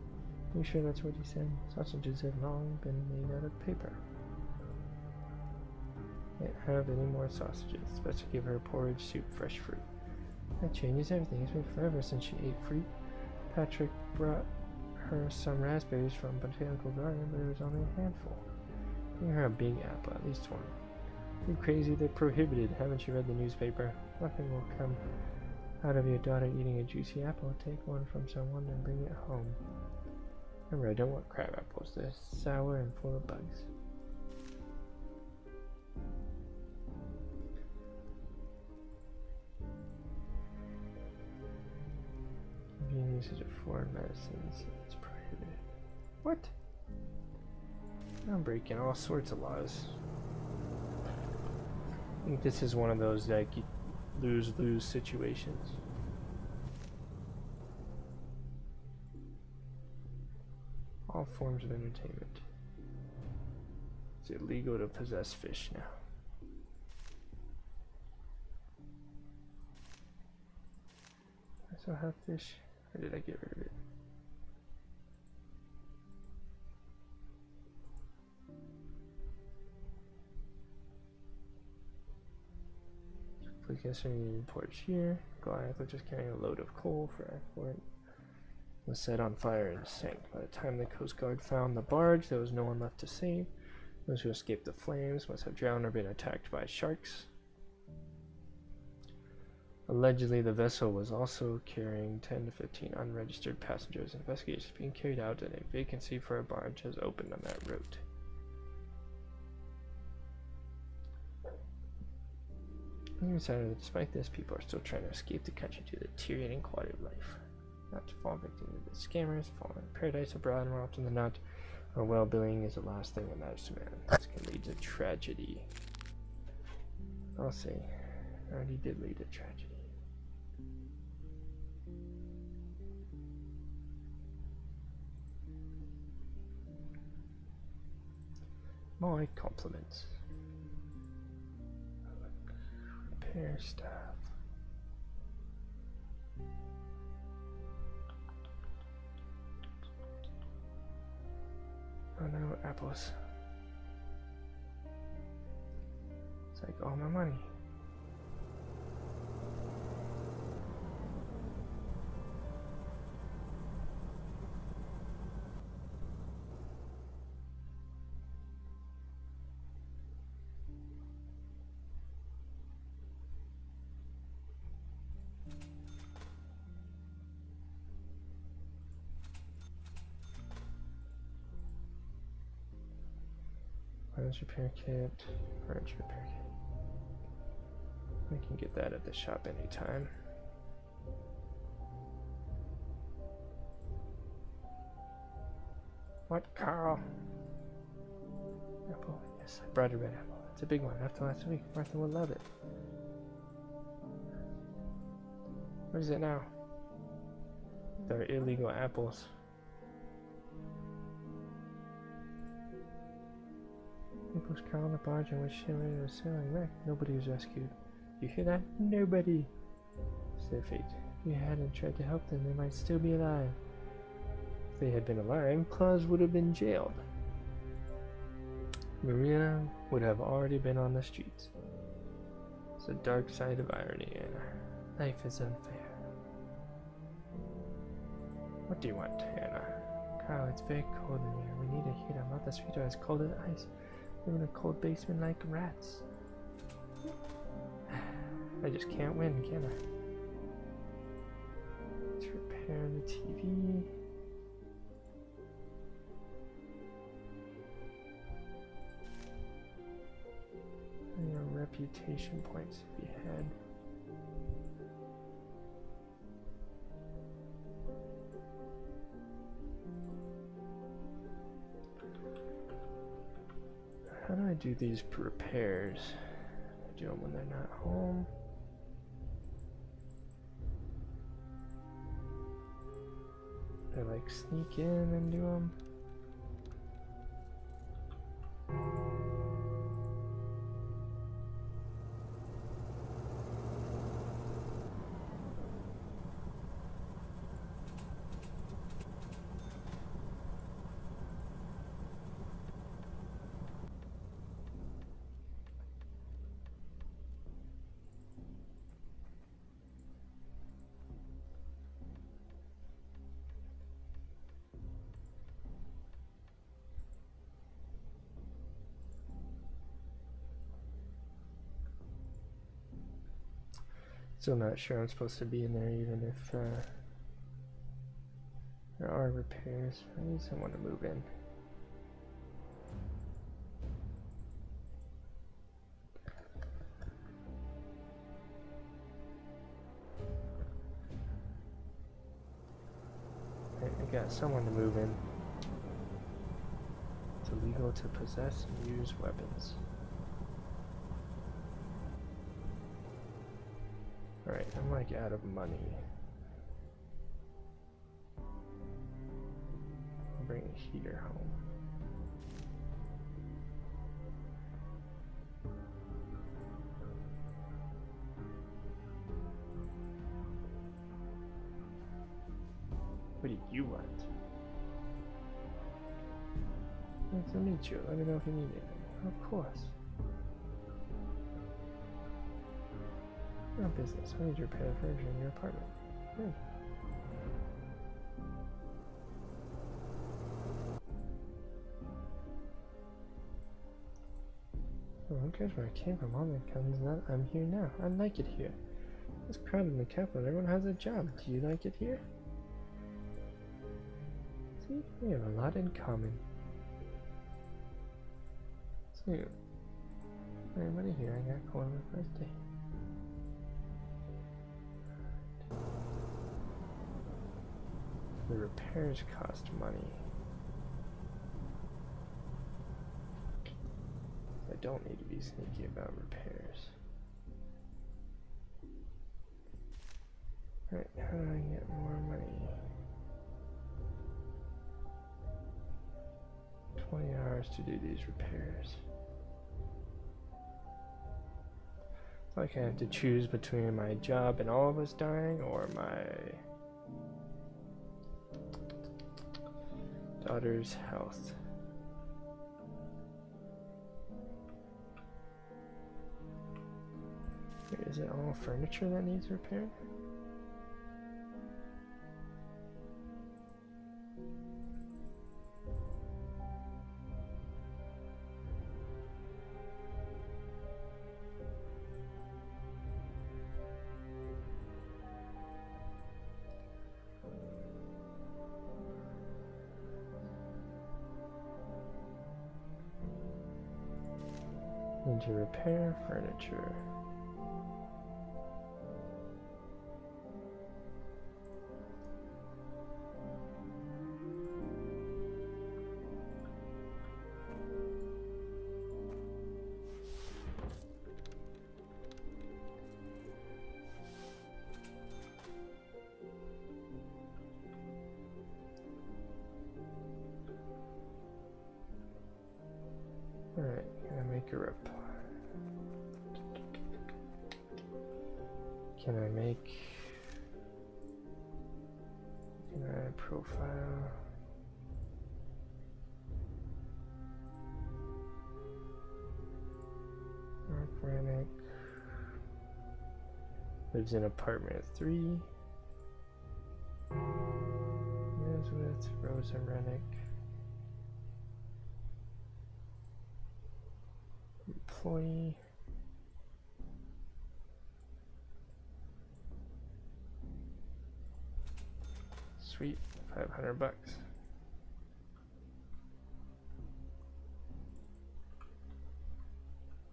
Are you sure that's what he said? Sausages have long been made out of paper. Can't have any more sausages. It's best to give her porridge, soup, fresh fruit. That changes everything. It's been forever since she ate fruit. Patrick brought her some raspberries from Botanical Garden, but it was only a handful. Bring her a big apple, at least one. You crazy? They're prohibited. Haven't you read the newspaper? Nothing will come out of your daughter eating a juicy apple. Take one from someone and bring it home. Remember, I don't want crab apples. They're sour and full of bugs. Being used of foreign medicines, it's prohibited. What? I'm breaking all sorts of laws. I think this is one of those like lose-lose situations. All forms of entertainment. It's illegal to possess fish now. I still have fish, or did I get rid of it? Gasoline porch here. Goliath was just carrying a load of coal for export. Was set on fire and sank. By the time the Coast Guard found the barge, there was no one left to save. Those who escaped the flames must have drowned or been attacked by sharks. Allegedly, the vessel was also carrying 10 to 15 unregistered passengers. Investigations being carried out, and a vacancy for a barge has opened on that route. He decided that despite this, people are still trying to escape the country due to the deteriorating quality of life. Not to fall victim to the scammers, fall in paradise abroad more often than not. Our well-being is the last thing that matters to man. This can lead to tragedy. I'll say, already did lead to tragedy. My compliments. Repair staff. Oh no, apples. It's like all my money. Furnace repair kit, furniture repair kit. We can get that at the shop anytime. What, Carl? Apple. Yes, I brought a red apple. It's a big one. After last week, Martha will love it. What is it now? They're illegal apples. People was crawling on the barge and was shivering was sailing wreck. Nobody was rescued. You hear that? Nobody! It's their fate. If we hadn't tried to help them, they might still be alive. If they had been alive, Claus would have been jailed. Maria would have already been on the streets. It's the dark side of irony, Anna. Life is unfair. What do you want, Anna? Carl, it's very cold in here. We need a heater. Martha's feet are as cold as ice. Live in a cold basement like rats. I just can't win, can I? Let's repair the TV. And your reputation points if you had. How do I do these repairs? I do them when they're not home. I like sneak in and do them. Still not sure I'm supposed to be in there even if there are repairs. I need someone to move in. Right, I got someone to move in. It's illegal to possess and use weapons. Alright, I'm like out of money. I'll bring a heater home. What do you want? Nice to meet you. Let me know if you need anything. Of course. No business. I need to repair the furniture in your apartment. Good. Oh, who cares where I came from? All that comes is that I'm here now. I like it here. It's crowded in the capital. Everyone has a job. Do you like it here? See, we have a lot in common. So, everybody here, I got going on my birthday. The repairs cost money. I don't need to be sneaky about repairs. Alright, how do I get more money? 20 hours to do these repairs. Like I have to choose between my job and all of us dying or my daughter's health. Wait, is it all furniture that needs repaired? Need to repair furniture. Alright, gonna make a reply. Can I profile? Mark Rennick lives in apartment 3. Lives with Rosa Rennick. Employee. Sweet, $500.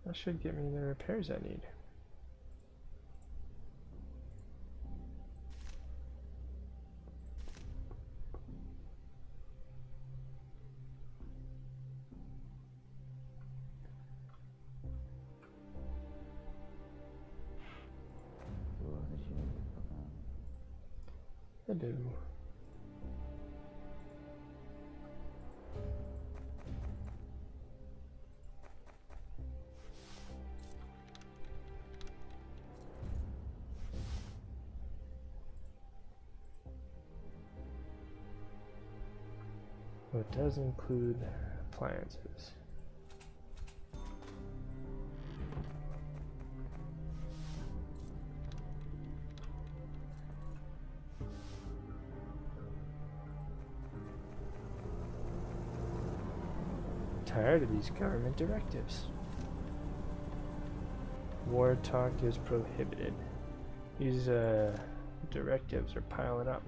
That should get me the repairs I need. I do. Well, it does include appliances. Tired of these government directives. War talk is prohibited. These directives are piling up.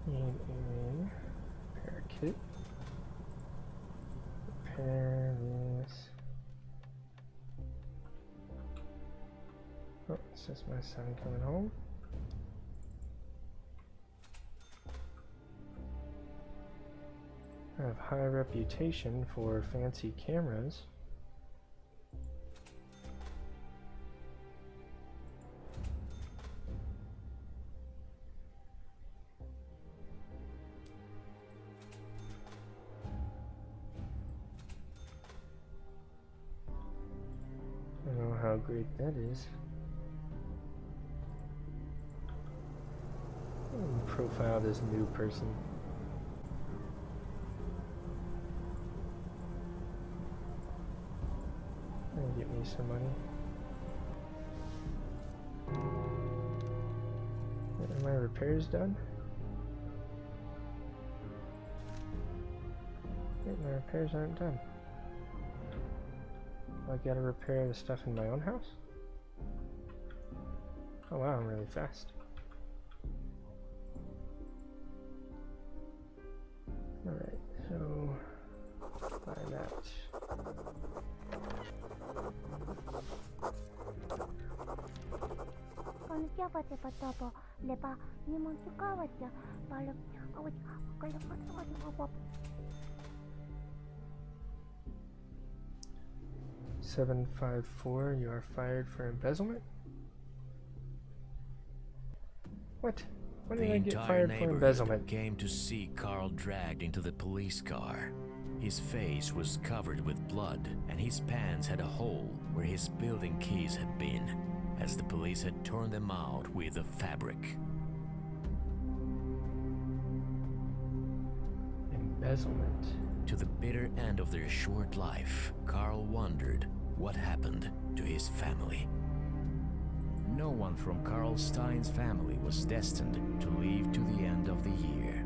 Need a repair kit. Repair this. Oh, it's just my son coming home. I have high reputation for fancy cameras. how great that is. Profile this new person. And get me some money. Are my repairs done? Wait, my repairs aren't done. I gotta repair the stuff in my own house? Oh wow, I'm really fast. Alright, so buy that. $754, you are fired for embezzlement? What? When did I get fired for embezzlement? Came to see Carl dragged into the police car. His face was covered with blood, and his pants had a hole where his building keys had been, as the police had torn them out with a fabric. Embezzlement. To the bitter end of their short life, Carl wondered what happened to his family. No one from Carl Stein's family was destined to live to the end of the year.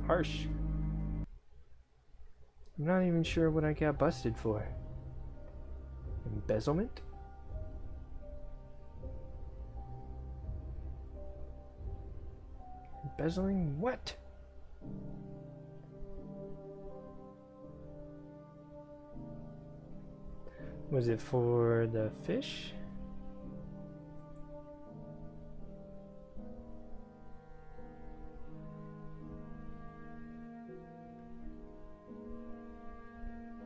Harsh. I'm not even sure what I got busted for. Embezzlement? Embezzling what? Was it for the fish?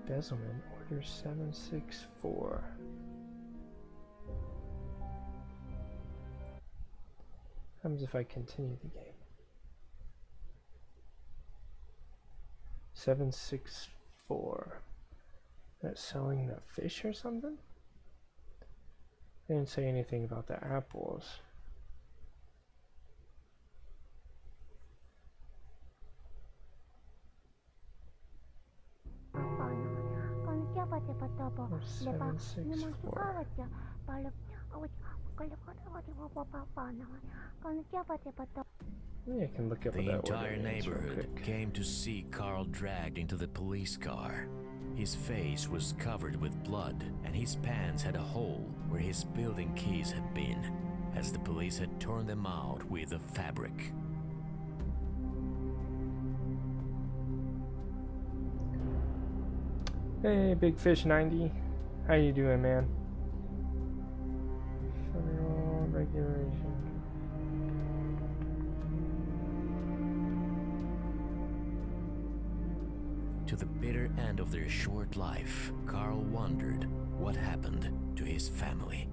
Embezzlement, order 764. What happens if I continue the game? 764. That's selling the fish or something? They didn't say anything about the apples. Or 764. Yeah, I can look up The that entire neighborhood came to see Carl dragged into the police car. His face was covered with blood, and his pants had a hole where his building keys had been, as the police had torn them out with a fabric. Hey, Big Fish 90. How you doing, man? Federal regulation. To the bitter end of their short life, Carl wondered what happened to his family.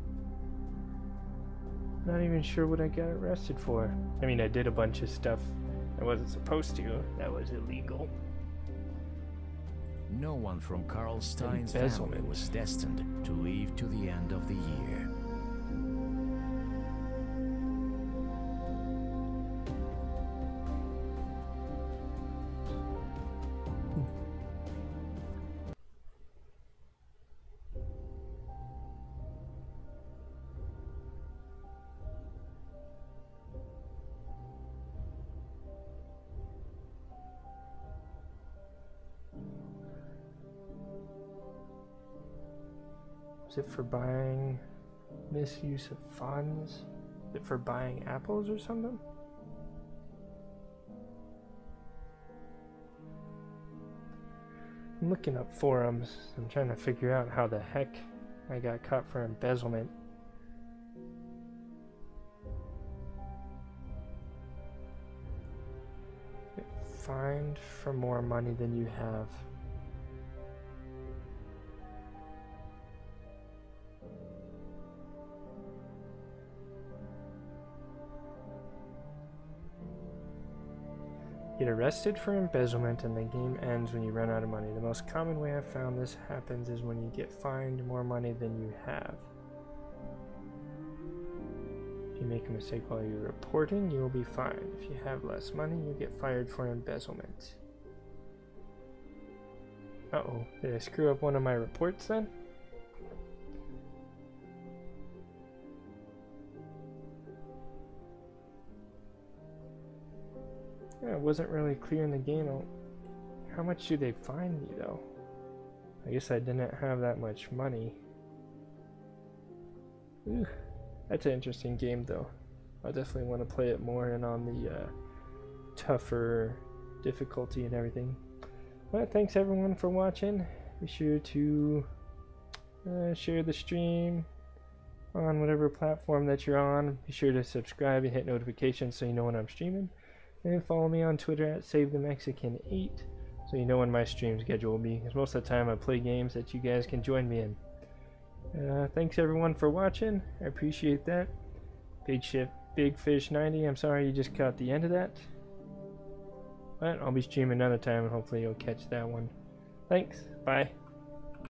Not even sure what I got arrested for. I mean, I did a bunch of stuff I wasn't supposed to. That was illegal. No one from Carl Stein's family was destined to live to the end of the year. Is it for buying misuse of funds? Is it for buying apples or something? I'm looking up forums. I'm trying to figure out how the heck I got caught for embezzlement. Fined for more money than you have. Get arrested for embezzlement and the game ends when you run out of money. The most common way I've found this happens is when you get fined more money than you have. If you make a mistake while you're reporting, you will be fined. If you have less money, you get fired for embezzlement. Uh-oh, did I screw up one of my reports then? Yeah, it wasn't really clear in the game. How much do they fine me though? I guess I didn't have that much money. Ooh, that's an interesting game though. I definitely want to play it more and on the tougher difficulty and everything. Well, thanks everyone for watching. Be sure to share the stream on whatever platform that you're on. Be sure to subscribe and hit notifications so you know when I'm streaming. And follow me on Twitter at SaveTheMexican8 so you know when my stream schedule will be. Because most of the time I play games that you guys can join me in. Thanks everyone for watching. I appreciate that. Big Fish 90. I'm sorry you just caught the end of that. But I'll be streaming another time and hopefully you'll catch that one. Thanks. Bye.